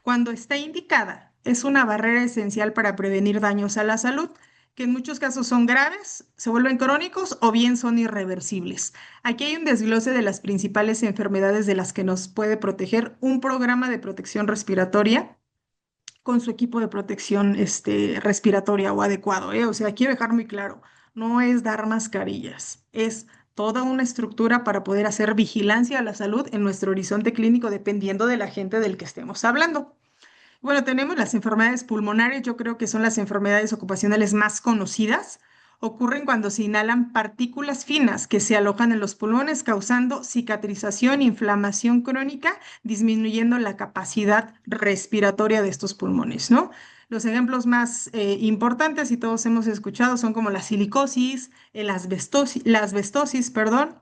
cuando está indicada, es una barrera esencial para prevenir daños a la salud, que en muchos casos son graves, se vuelven crónicos o bien son irreversibles. Aquí hay un desglose de las principales enfermedades de las que nos puede proteger un programa de protección respiratoria con su equipo de protección respiratoria o adecuado, ¿eh? O sea, quiero dejar muy claro, no es dar mascarillas, es toda una estructura para poder hacer vigilancia a la salud en nuestro horizonte clínico dependiendo del agente del que estemos hablando. Bueno, tenemos las enfermedades pulmonares, yo creo que son las enfermedades ocupacionales más conocidas. Ocurren cuando se inhalan partículas finas que se alojan en los pulmones, causando cicatrización, inflamación crónica, disminuyendo la capacidad respiratoria de estos pulmones, ¿no? Los ejemplos más importantes, y todos hemos escuchado, son como la silicosis, la asbestosis, perdón,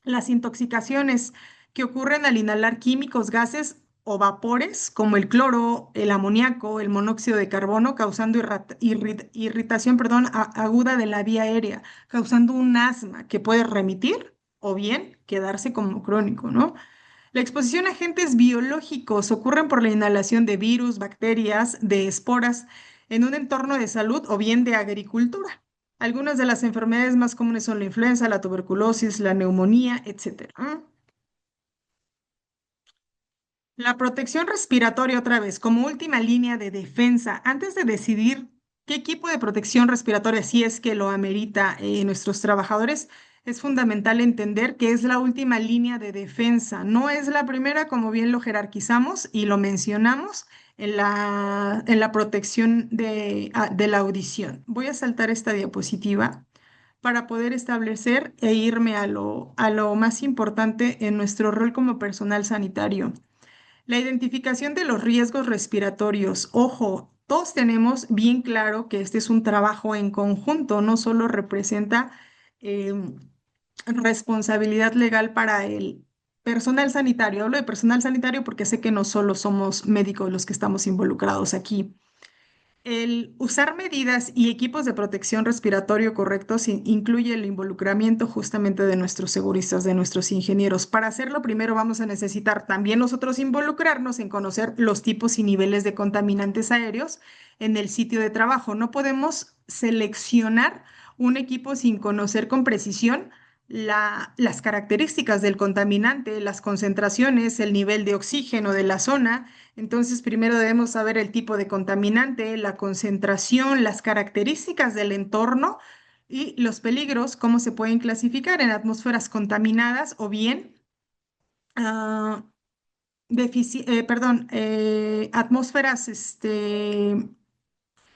las intoxicaciones que ocurren al inhalar químicos, gases o vapores como el cloro, el amoníaco, el monóxido de carbono, causando irritación, perdón, aguda de la vía aérea, causando un asma que puede remitir o bien quedarse como crónico, ¿no? La exposición a agentes biológicos ocurren por la inhalación de virus, bacterias, de esporas en un entorno de salud o bien de agricultura. Algunas de las enfermedades más comunes son la influenza, la tuberculosis, la neumonía, etcétera. La protección respiratoria otra vez, como última línea de defensa, antes de decidir qué equipo de protección respiratoria, si es que lo amerita nuestros trabajadores, es fundamental entender que es la última línea de defensa, no es la primera, como bien lo jerarquizamos y lo mencionamos en la protección de la audición. Voy a saltar esta diapositiva para poder establecer e irme a lo más importante en nuestro rol como personal sanitario. La identificación de los riesgos respiratorios. Ojo, todos tenemos bien claro que este es un trabajo en conjunto, no solo representa em, responsabilidad legal para el personal sanitario. Hablo de personal sanitario porque sé que no solo somos médicos los que estamos involucrados aquí. El usar medidas y equipos de protección respiratorio correctos incluye el involucramiento justamente de nuestros seguristas, de nuestros ingenieros. Para hacerlo, primero vamos a necesitar también nosotros involucrarnos en conocer los tipos y niveles de contaminantes aéreos en el sitio de trabajo. No podemos seleccionar un equipo sin conocer con precisión las características del contaminante, las concentraciones, el nivel de oxígeno de la zona. Entonces, primero debemos saber el tipo de contaminante, la concentración, las características del entorno y los peligros, cómo se pueden clasificar en atmósferas contaminadas o bien, ah, atmósferas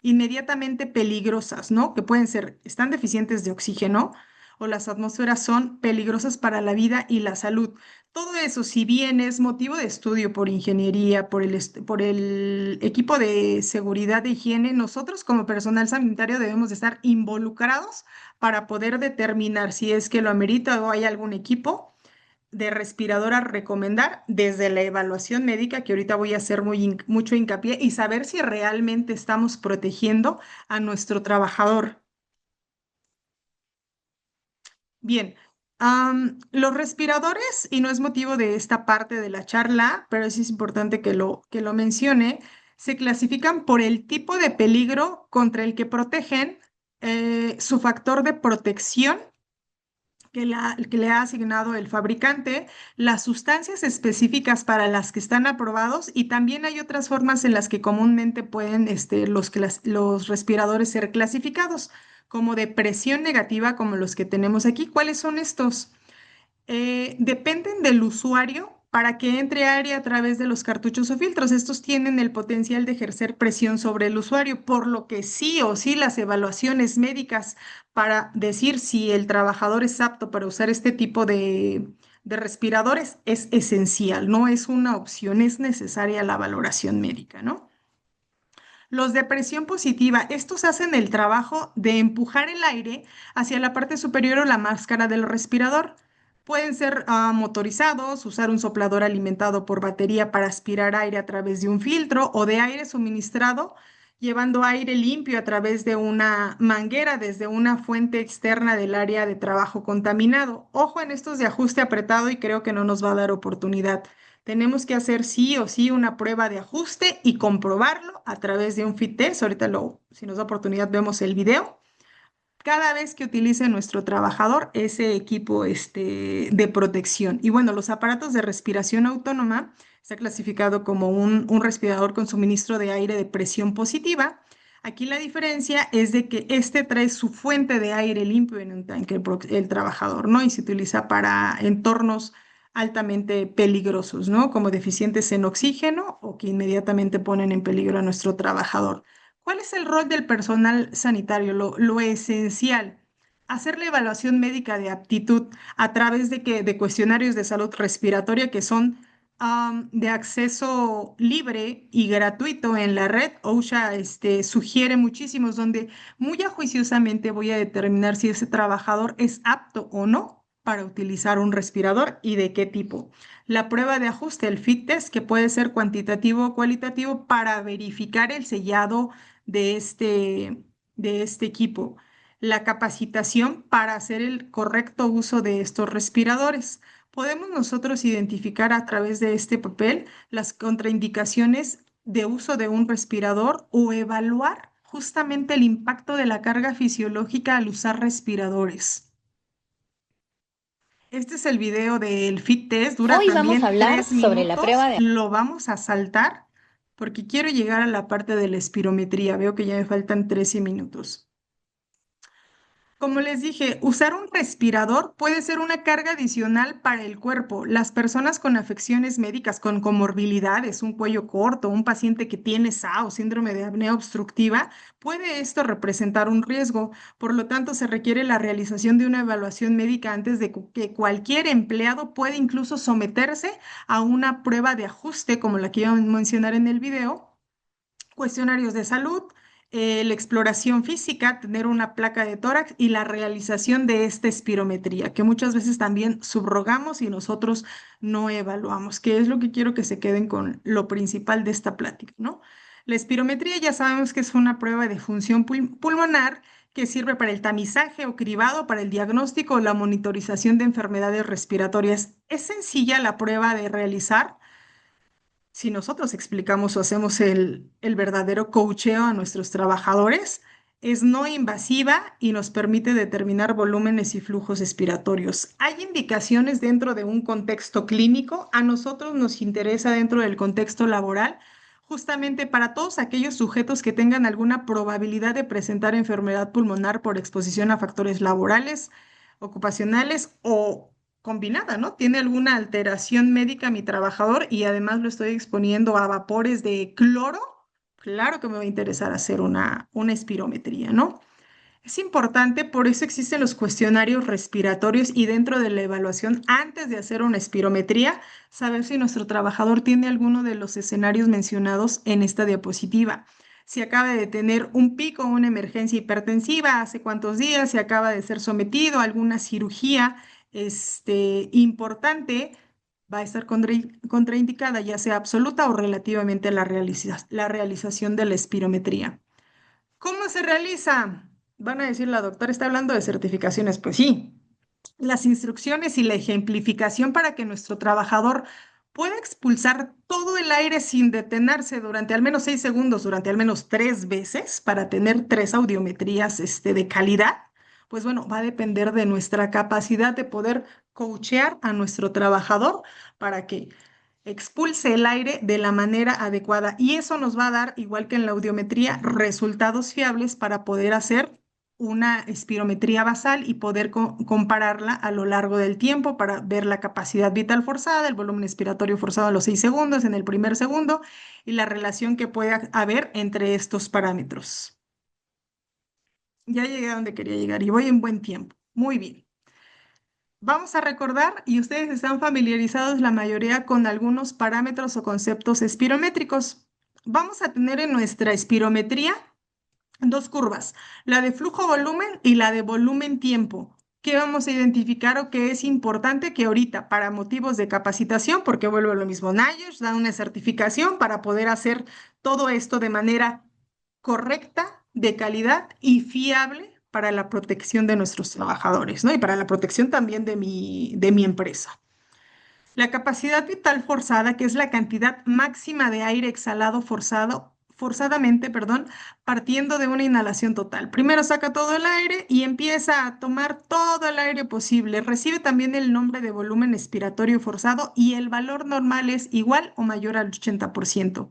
inmediatamente peligrosas, ¿no? Que pueden ser, están deficientes de oxígeno o las atmósferas son peligrosas para la vida y la salud. Todo eso, si bien es motivo de estudio por ingeniería, por el equipo de seguridad de higiene, nosotros como personal sanitario debemos de estar involucrados para poder determinar si es que lo amerita o hay algún equipo de respirador a recomendar desde la evaluación médica, que ahorita voy a hacer mucho hincapié, y saber si realmente estamos protegiendo a nuestro trabajador. Bien, los respiradores, y no es motivo de esta parte de la charla, pero sí es importante que lo mencione, se clasifican por el tipo de peligro contra el que protegen, su factor de protección que le ha asignado el fabricante, las sustancias específicas para las que están aprobados y también hay otras formas en las que comúnmente pueden los respiradores ser clasificados, como de presión negativa, como los que tenemos aquí. ¿Cuáles son estos? Dependen del usuario para que entre aire a través de los cartuchos o filtros. Estos tienen el potencial de ejercer presión sobre el usuario, por lo que sí o sí las evaluaciones médicas para decir si el trabajador es apto para usar este tipo de respiradores es esencial, no es una opción, es necesaria la valoración médica, ¿no? Los de presión positiva, estos hacen el trabajo de empujar el aire hacia la parte superior o la máscara del respirador. Pueden ser motorizados, usar un soplador alimentado por batería para aspirar aire a través de un filtro o de aire suministrado, llevando aire limpio a través de una manguera desde una fuente externa del área de trabajo contaminado. Ojo en estos de ajuste apretado y creo que no nos va a dar oportunidad. Tenemos que hacer sí o sí una prueba de ajuste y comprobarlo a través de un fit test. Ahorita si nos da oportunidad, vemos el video. Cada vez que utilice nuestro trabajador ese equipo de protección. Y bueno, los aparatos de respiración autónoma está clasificado como un respirador con suministro de aire de presión positiva. Aquí la diferencia es de que este trae su fuente de aire limpio en un tanque el trabajador, ¿no? Y se utiliza para entornos altamente peligrosos, ¿no? Como deficientes en oxígeno o que inmediatamente ponen en peligro a nuestro trabajador. ¿Cuál es el rol del personal sanitario? Lo esencial, hacer la evaluación médica de aptitud a través de cuestionarios de salud respiratoria que son de acceso libre y gratuito en la red. OSHA sugiere muchísimos donde muy ajuiciosamente voy a determinar si ese trabajador es apto o no para utilizar un respirador y de qué tipo. La prueba de ajuste, el fit test, que puede ser cuantitativo o cualitativo para verificar el sellado de de este equipo. La capacitación para hacer el correcto uso de estos respiradores. Podemos nosotros identificar a través de este papel las contraindicaciones de uso de un respirador o evaluar justamente el impacto de la carga fisiológica al usar respiradores. Este es el video del fit test, dura Hoy vamos a también hablar 3 sobre la minutos. prueba de... Lo vamos a saltar porque quiero llegar a la parte de la espirometría. Veo que ya me faltan 13 minutos. Como les dije, usar un respirador puede ser una carga adicional para el cuerpo. Las personas con afecciones médicas, con comorbilidades, un cuello corto, un paciente que tiene SA o síndrome de apnea obstructiva, puede esto representar un riesgo. Por lo tanto, se requiere la realización de una evaluación médica antes de que cualquier empleado pueda incluso someterse a una prueba de ajuste, como la que iba a mencionar en el video, cuestionarios de salud, la exploración física, tener una placa de tórax y la realización de esta espirometría, que muchas veces también subrogamos y nosotros no evaluamos, que es lo que quiero que se queden con lo principal de esta plática, ¿no? La espirometría ya sabemos que es una prueba de función pulmonar que sirve para el tamizaje o cribado, para el diagnóstico o la monitorización de enfermedades respiratorias. Es sencilla la prueba de realizar si nosotros explicamos o hacemos el verdadero coacheo a nuestros trabajadores. Es no invasiva y nos permite determinar volúmenes y flujos expiratorios. Hay indicaciones dentro de un contexto clínico. A nosotros nos interesa dentro del contexto laboral, justamente para todos aquellos sujetos que tengan alguna probabilidad de presentar enfermedad pulmonar por exposición a factores laborales, ocupacionales o combinada, ¿no? Tiene alguna alteración médica mi trabajador y además lo estoy exponiendo a vapores de cloro. Claro que me va a interesar hacer una espirometría, ¿no? Es importante, por eso existen los cuestionarios respiratorios y dentro de la evaluación, antes de hacer una espirometría, saber si nuestro trabajador tiene alguno de los escenarios mencionados en esta diapositiva. Si acaba de tener un pico o una emergencia hipertensiva, hace cuántos días, si acaba de ser sometido a alguna cirugía importante, va a estar contraindicada, ya sea absoluta o relativamente a la realización de la espirometría. ¿Cómo se realiza? Van a decir, la doctora está hablando de certificaciones. Pues sí, las instrucciones y la ejemplificación para que nuestro trabajador pueda expulsar todo el aire sin detenerse durante al menos 6 segundos, durante al menos 3 veces, para tener 3 audiometrías de calidad, pues bueno, va a depender de nuestra capacidad de poder coachear a nuestro trabajador para que expulse el aire de la manera adecuada. Y eso nos va a dar, igual que en la audiometría, resultados fiables para poder hacer una espirometría basal y poder compararla a lo largo del tiempo para ver la capacidad vital forzada, el volumen expiratorio forzado a los 6 segundos, en el primer segundo, y la relación que puede haber entre estos parámetros. Ya llegué a donde quería llegar y voy en buen tiempo. Muy bien. Vamos a recordar, y ustedes están familiarizados la mayoría con algunos parámetros o conceptos espirométricos. Vamos a tener en nuestra espirometría dos curvas, la de flujo-volumen y la de volumen-tiempo. ¿Qué vamos a identificar o qué es importante que ahorita para motivos de capacitación, porque vuelvo a lo mismo, NIOSH da una certificación para poder hacer todo esto de manera correcta, de calidad y fiable para la protección de nuestros trabajadores, ¿no? Y para la protección también de mi empresa. La capacidad vital forzada, que es la cantidad máxima de aire exhalado forzadamente, perdón, partiendo de una inhalación total. Primero saca todo el aire y empieza a tomar todo el aire posible. Recibe también el nombre de volumen expiratorio forzado y el valor normal es igual o mayor al 80%.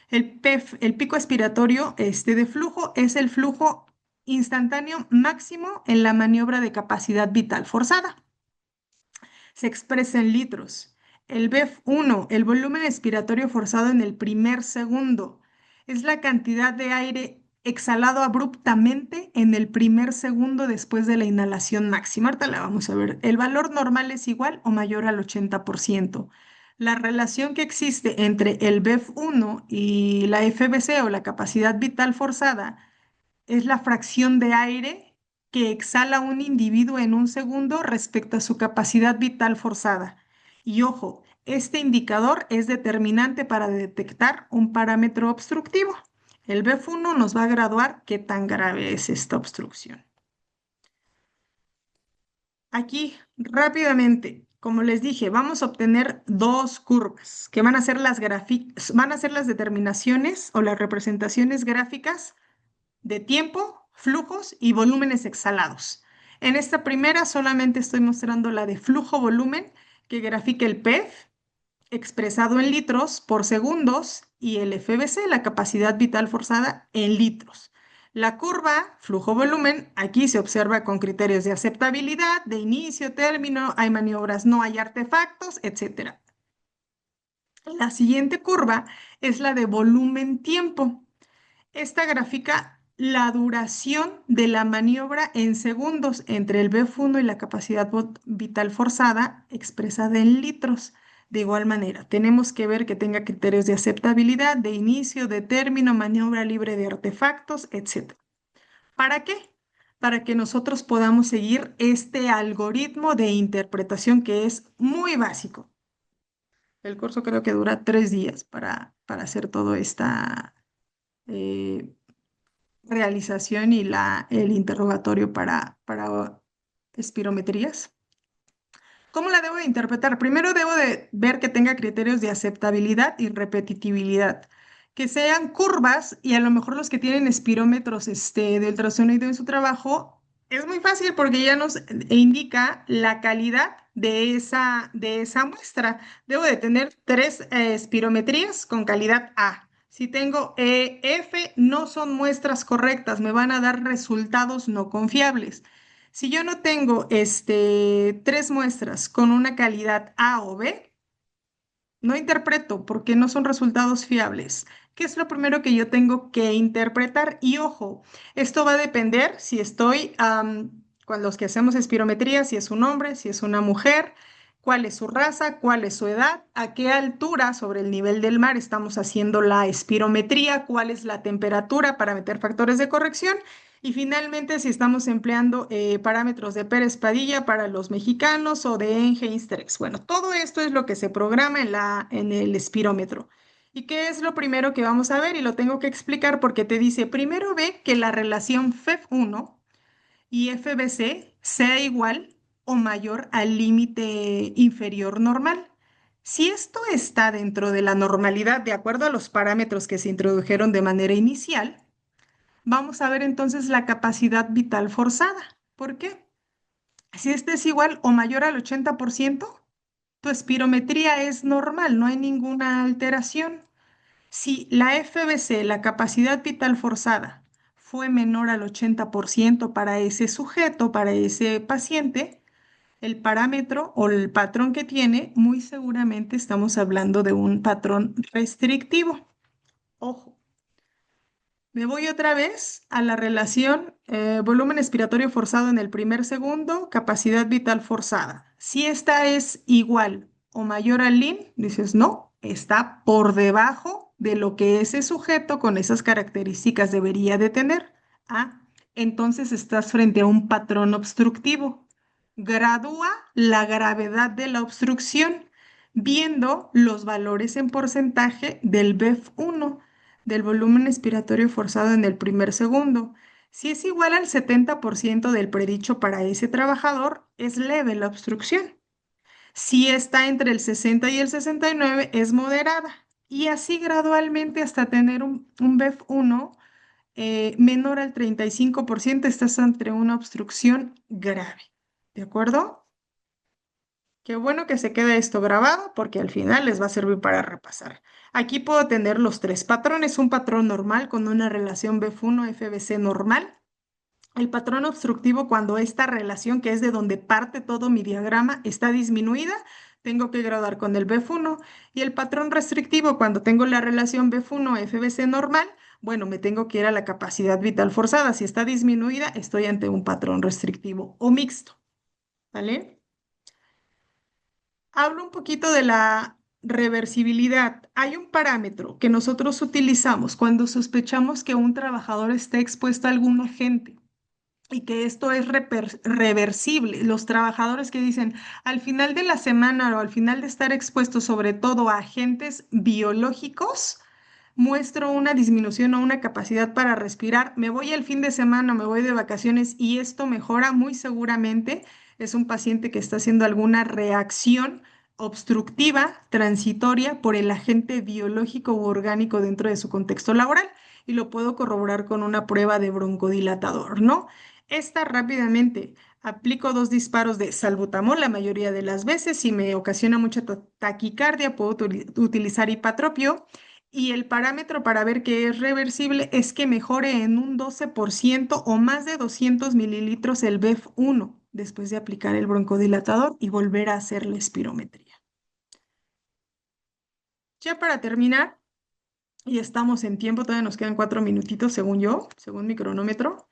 El PEF, el pico expiratorio de flujo, es el flujo instantáneo máximo en la maniobra de capacidad vital forzada. Se expresa en litros. El BEF1, el volumen expiratorio forzado en el primer segundo, es la cantidad de aire exhalado abruptamente en el primer segundo después de la inhalación máxima. Ahorita la vamos a ver. El valor normal es igual o mayor al 80%. La relación que existe entre el BEF1 y la FVC o la capacidad vital forzada es la fracción de aire que exhala un individuo en un segundo respecto a su capacidad vital forzada. Y ojo, este indicador es determinante para detectar un parámetro obstructivo. El BEF1 nos va a graduar qué tan grave es esta obstrucción. Aquí, rápidamente, como les dije, vamos a obtener dos curvas que van a ser las determinaciones o las representaciones gráficas de tiempo, flujos y volúmenes exhalados. En esta primera solamente estoy mostrando la de flujo-volumen que grafica el PEF expresado en litros por segundos y el FVC, la capacidad vital forzada, en litros. La curva flujo-volumen aquí se observa con criterios de aceptabilidad, de inicio, término, hay maniobras, no hay artefactos, etcétera. La siguiente curva es la de volumen-tiempo. Esta grafica la duración de la maniobra en segundos entre el BF1 y la capacidad vital forzada expresada en litros. De igual manera, tenemos que ver que tenga criterios de aceptabilidad, de inicio, de término, maniobra libre de artefactos, etc. ¿Para qué? Para que nosotros podamos seguir este algoritmo de interpretación que es muy básico. El curso creo que dura 3 días para hacer toda esta eh, realización y el interrogatorio para espirometrías. ¿Cómo la debo de interpretar? Primero debo de ver que tenga criterios de aceptabilidad y repetitividad, que sean curvas y a lo mejor los que tienen espirómetros de ultrasonido en su trabajo, es muy fácil porque ya nos indica la calidad de esa muestra. Debo de tener 3 espirometrías con calidad A. Si tengo F, no son muestras correctas, me van a dar resultados no confiables. Si yo no tengo 3 muestras con una calidad A o B, no interpreto porque no son resultados fiables. ¿Qué es lo primero que yo tengo que interpretar? Y ojo, esto va a depender si estoy, con los que hacemos espirometría, si es un hombre, si es una mujer, cuál es su raza, cuál es su edad, a qué altura sobre el nivel del mar estamos haciendo la espirometría, cuál es la temperatura para meter factores de corrección. Y finalmente, si estamos empleando parámetros de Pérez-Padilla para los mexicanos o de Enge-Insterex. Bueno, todo esto es lo que se programa en el espirómetro. ¿Y qué es lo primero que vamos a ver? Y lo tengo que explicar porque te dice, primero ve que la relación FEF1 y FBC sea igual o mayor al límite inferior normal. Si esto está dentro de la normalidad, de acuerdo a los parámetros que se introdujeron de manera inicial, vamos a ver entonces la capacidad vital forzada. ¿Por qué? Si este es igual o mayor al 80%, tu espirometría es normal, no hay ninguna alteración. Si la FBC, la capacidad vital forzada, fue menor al 80% para ese sujeto, para ese paciente, el parámetro o el patrón que tiene, muy seguramente estamos hablando de un patrón restrictivo. Ojo. Me voy otra vez a la relación volumen expiratorio forzado en el primer segundo, capacidad vital forzada. Si esta es igual o mayor al LIN, dices no, está por debajo de lo que ese sujeto con esas características debería de tener. Ah, entonces estás frente a un patrón obstructivo. Gradúa la gravedad de la obstrucción viendo los valores en porcentaje del BEF1 del volumen expiratorio forzado en el primer segundo. Si es igual al 70% del predicho para ese trabajador, es leve la obstrucción. Si está entre el 60 y el 69, es moderada. Y así gradualmente hasta tener un BEF1 menor al 35%, estás ante una obstrucción grave. ¿De acuerdo? Qué bueno que se quede esto grabado porque al final les va a servir para repasar. Aquí puedo tener los 3 patrones, un patrón normal con una relación BF1-FBC normal. El patrón obstructivo cuando esta relación, que es de donde parte todo mi diagrama, está disminuida, tengo que graduar con el BF1. Y el patrón restrictivo cuando tengo la relación BF1-FBC normal, bueno, me tengo que ir a la capacidad vital forzada. Si está disminuida, estoy ante un patrón restrictivo o mixto. ¿Vale? Hablo un poquito de la reversibilidad. Hay un parámetro que nosotros utilizamos cuando sospechamos que un trabajador está expuesto a algún agente y que esto es reversible. Los trabajadores que dicen al final de la semana o al final de estar expuestos sobre todo a agentes biológicos, muestro una disminución o una capacidad para respirar, me voy el fin de semana, me voy de vacaciones y esto mejora muy seguramente. Es un paciente que está haciendo alguna reacción obstructiva, transitoria por el agente biológico u orgánico dentro de su contexto laboral y lo puedo corroborar con una prueba de broncodilatador, ¿no? Esta rápidamente aplico 2 disparos de salbutamol la mayoría de las veces. Si me ocasiona mucha taquicardia, puedo utilizar hipatropio Y el parámetro para ver que es reversible es que mejore en un 12% o más de 200 mililitros el BEF1 después de aplicar el broncodilatador y volver a hacer la espirometría. Ya para terminar, y estamos en tiempo, todavía nos quedan 4 minutitos según yo, según mi cronómetro.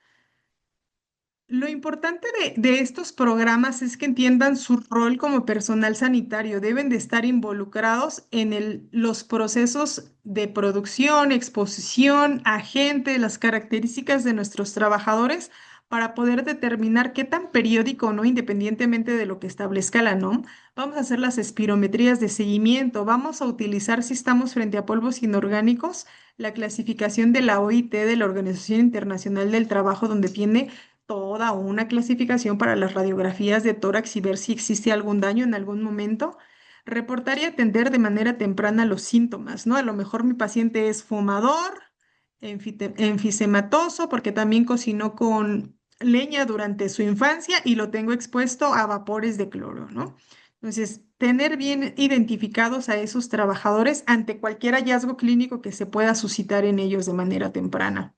Lo importante de estos programas es que entiendan su rol como personal sanitario. Deben de estar involucrados en los procesos de producción, exposición, agente, las características de nuestros trabajadores para poder determinar qué tan periódico o no, independientemente de lo que establezca la NOM. Vamos a hacer las espirometrías de seguimiento. Vamos a utilizar, si estamos frente a polvos inorgánicos, la clasificación de la OIT, de la Organización Internacional del Trabajo, donde tiene toda una clasificación para las radiografías de tórax y ver si existe algún daño en algún momento. Reportar y atender de manera temprana los síntomas, ¿no? A lo mejor mi paciente es fumador, enfisematoso, porque también cocinó con leña durante su infancia y lo tengo expuesto a vapores de cloro, ¿no? Entonces, tener bien identificados a esos trabajadores ante cualquier hallazgo clínico que se pueda suscitar en ellos de manera temprana.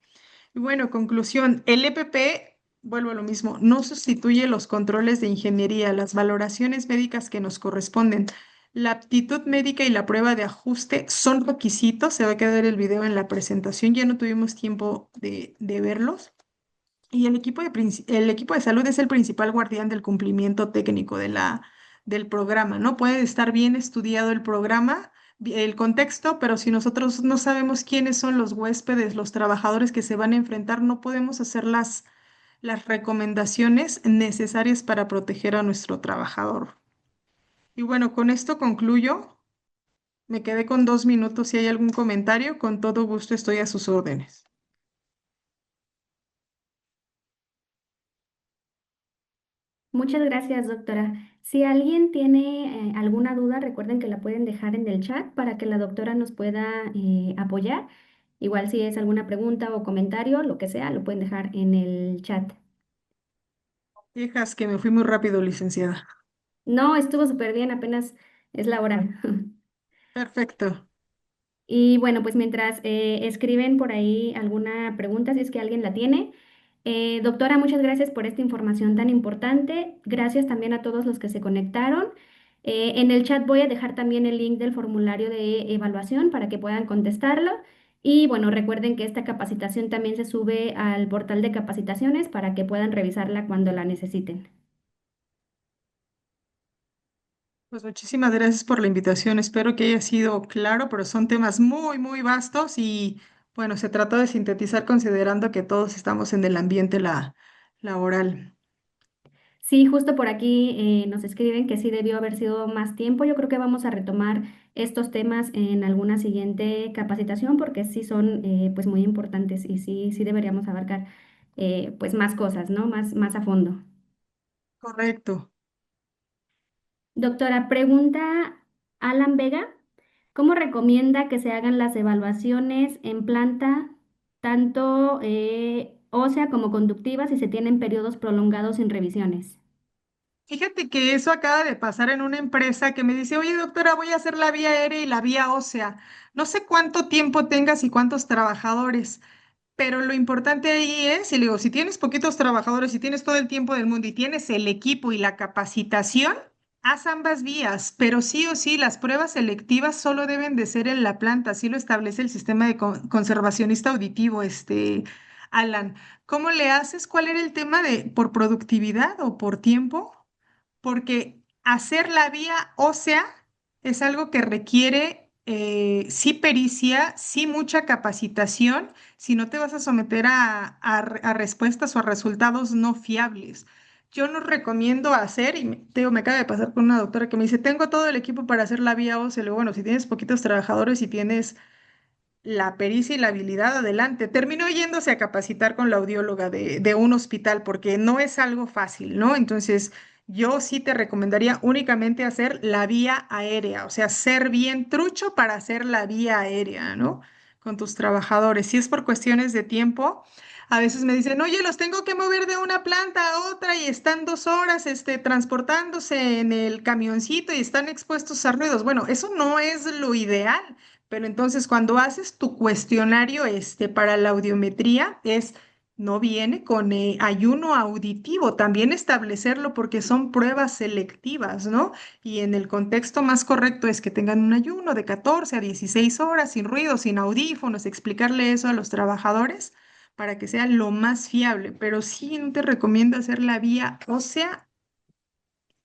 Y bueno, conclusión, el EPP, vuelvo a lo mismo, no sustituye los controles de ingeniería, las valoraciones médicas que nos corresponden. La aptitud médica y la prueba de ajuste son requisitos, se va a quedar el video en la presentación, ya no tuvimos tiempo de verlos. Y el equipo de salud es el principal guardián del cumplimiento técnico del programa, ¿no? Puede estar bien estudiado el programa, el contexto, pero si nosotros no sabemos quiénes son los huéspedes, los trabajadores que se van a enfrentar, no podemos hacer las recomendaciones necesarias para proteger a nuestro trabajador. Y bueno, con esto concluyo. Me quedé con 2 minutos. Si hay algún comentario, con todo gusto estoy a sus órdenes. Muchas gracias, doctora. Si alguien tiene alguna duda, recuerden que la pueden dejar en el chat para que la doctora nos pueda apoyar. Igual si es alguna pregunta o comentario, lo que sea, lo pueden dejar en el chat. Quejas que me fui muy rápido, licenciada. No, estuvo súper bien, apenas es la hora. Perfecto. Y bueno, pues mientras escriben por ahí alguna pregunta, si es que alguien la tiene. Doctora, muchas gracias por esta información tan importante. Gracias también a todos los que se conectaron. En el chat voy a dejar también el link del formulario de evaluación para que puedan contestarlo. Y bueno, recuerden que esta capacitación también se sube al portal de capacitaciones para que puedan revisarla cuando la necesiten. Pues muchísimas gracias por la invitación. Espero que haya sido claro, pero son temas muy, muy vastos y bueno, se trató de sintetizar considerando que todos estamos en el ambiente laboral. Sí, justo por aquí nos escriben que sí debió haber sido más tiempo. Yo creo que vamos a retomar estos temas en alguna siguiente capacitación porque sí son pues muy importantes y sí deberíamos abarcar pues más cosas, ¿no? Más a fondo. Correcto. Doctora, pregunta Alan Vega, ¿cómo recomienda que se hagan las evaluaciones en planta, tanto ósea como conductiva, si se tienen periodos prolongados sin revisiones? Fíjate que eso acaba de pasar en una empresa que me dice, oye, doctora, voy a hacer la vía aérea y la vía ósea. No sé cuánto tiempo tengas y cuántos trabajadores. Pero lo importante ahí es, y le digo, si tienes poquitos trabajadores, si tienes todo el tiempo del mundo y tienes el equipo y la capacitación, haz ambas vías, pero sí o sí, las pruebas selectivas solo deben de ser en la planta, así lo establece el sistema de conservacionista auditivo, Alan. ¿Cómo le haces? ¿Cuál era el tema de por productividad o por tiempo? Porque hacer la vía ósea es algo que requiere sí pericia, sí mucha capacitación, si no te vas a someter a respuestas o a resultados no fiables. Yo no recomiendo hacer, y me acaba de pasar con una doctora que me dice, tengo todo el equipo para hacer la vía ósea. Le digo, bueno, si tienes poquitos trabajadores y tienes la pericia y la habilidad adelante. Terminó yéndose a capacitar con la audióloga de un hospital porque no es algo fácil, ¿no? Entonces, yo sí te recomendaría únicamente hacer la vía aérea, o sea, ser bien trucho para hacer la vía aérea, ¿no? Con tus trabajadores. Si es por cuestiones de tiempo, a veces me dicen, oye, los tengo que mover de una planta a otra y están 2 horas, transportándose en el camioncito y están expuestos a ruidos. Bueno, eso no es lo ideal, Pero entonces cuando haces tu cuestionario para la audiometría, no viene con ayuno auditivo, también establecerlo porque son pruebas selectivas, ¿no? Y en el contexto más correcto es que tengan un ayuno de 14 a 16 horas sin ruido, sin audífonos, explicarle eso a los trabajadores para que sea lo más fiable, pero sí no te recomiendo hacer la vía ósea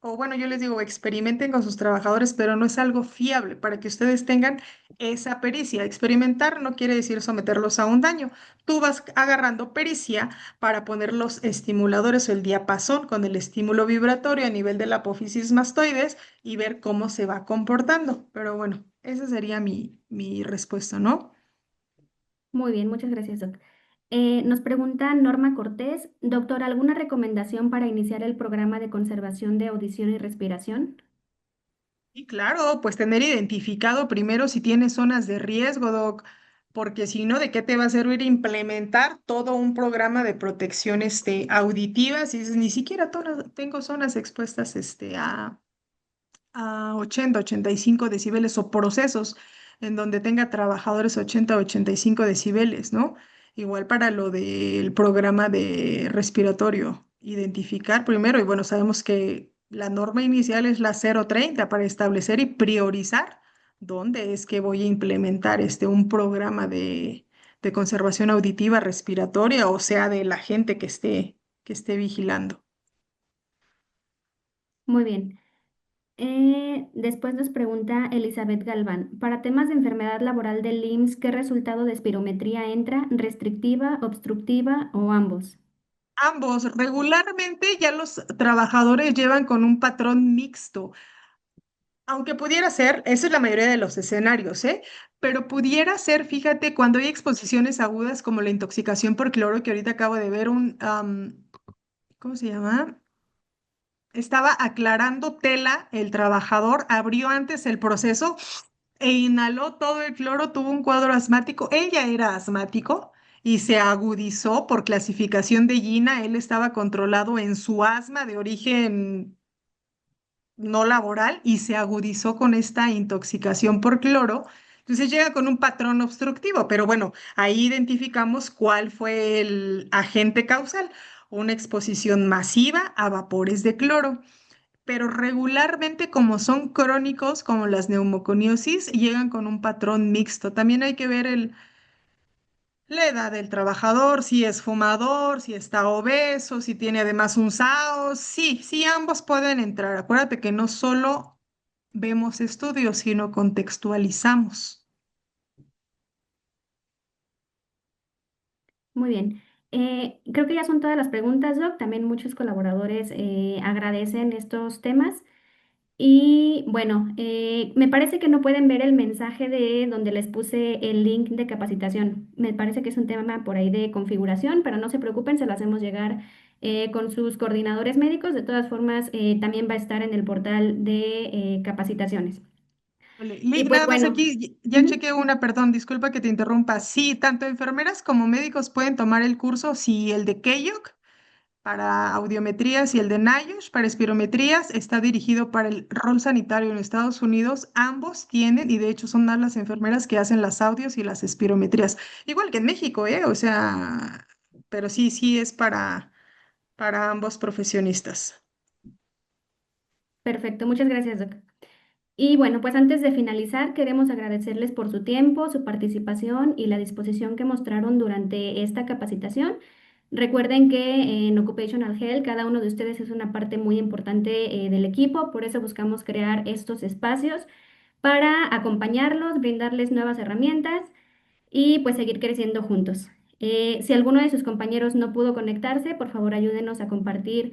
o bueno, yo les digo, experimenten con sus trabajadores, pero no es algo fiable para que ustedes tengan esa pericia. Experimentar no quiere decir someterlos a un daño. Tú vas agarrando pericia para poner los estimuladores o el diapasón con el estímulo vibratorio a nivel de la apófisis mastoides y ver cómo se va comportando. Pero bueno, esa sería mi respuesta, ¿no? Muy bien, muchas gracias, doc. Nos pregunta Norma Cortés, doctor, ¿alguna recomendación para iniciar el programa de conservación de audición y respiración? Y claro, pues tener identificado primero si tiene zonas de riesgo, Doc, porque si no, ¿de qué te va a servir implementar todo un programa de protección auditiva si dices, ni siquiera tengo zonas expuestas a 80, 85 decibeles o procesos en donde tenga trabajadores 80, 85 decibeles, ¿no? Igual para lo del programa de respiratorio, identificar primero, y bueno, sabemos que la norma inicial es la 030 para establecer y priorizar dónde es que voy a implementar un programa de conservación auditiva respiratoria, o sea, de la gente que esté vigilando. Muy bien. Después nos pregunta Elizabeth Galván, para temas de enfermedad laboral del IMSS, ¿qué resultado de espirometría entra? ¿Restrictiva, obstructiva o ambos? Ambos, regularmente ya los trabajadores llevan con un patrón mixto, aunque pudiera ser, eso es la mayoría de los escenarios, ¿eh? Pero pudiera ser, fíjate, cuando hay exposiciones agudas como la intoxicación por cloro, que ahorita acabo de ver ¿cómo se llama? Estaba aclarando tela, el trabajador abrió antes el proceso e inhaló todo el cloro, tuvo un cuadro asmático. Ella era asmático y se agudizó por clasificación de Gina. Él estaba controlado en su asma de origen no laboral y se agudizó con esta intoxicación por cloro. Entonces llega con un patrón obstructivo, pero bueno, ahí identificamos cuál fue el agente causal, una exposición masiva a vapores de cloro, pero regularmente como son crónicos, como las neumoconiosis, llegan con un patrón mixto. También hay que ver la edad del trabajador, si es fumador, si está obeso, si tiene además un SAO. Sí, sí, ambos pueden entrar. Acuérdate que no solo vemos estudios, sino contextualizamos. Muy bien. Creo que ya son todas las preguntas, Doc. También muchos colaboradores agradecen estos temas. Y bueno, me parece que no pueden ver el mensaje de donde les puse el link de capacitación. Me parece que es un tema por ahí de configuración, pero no se preocupen, se lo hacemos llegar con sus coordinadores médicos. De todas formas, también va a estar en el portal de capacitaciones. Vale, Y Liv, pues nada más bueno. aquí, ya Ujú. chequé una, perdón, disculpa que te interrumpa. Sí, tanto enfermeras como médicos pueden tomar el curso, si el de KEYOC para audiometrías y el de NIOSH para espirometrías está dirigido para el rol sanitario en Estados Unidos. Ambos tienen, y de hecho son más las enfermeras que hacen las audios y las espirometrías, igual que en México, ¿eh? O sea, pero sí, sí es para ambos profesionistas. Perfecto, muchas gracias, Doc. Y bueno, pues antes de finalizar, queremos agradecerles por su tiempo, su participación y la disposición que mostraron durante esta capacitación. Recuerden que en Occupational Health cada uno de ustedes es una parte muy importante del equipo, por eso buscamos crear estos espacios para acompañarlos, brindarles nuevas herramientas y pues seguir creciendo juntos. Si alguno de sus compañeros no pudo conectarse, por favor ayúdenos a compartir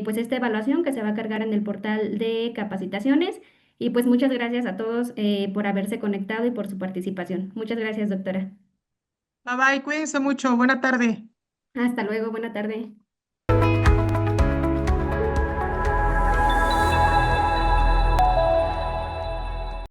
pues esta evaluación que se va a cargar en el portal de capacitaciones. Y pues muchas gracias a todos por haberse conectado y por su participación. Muchas gracias, doctora. Bye bye, cuídense mucho, buena tarde. Hasta luego, buena tarde.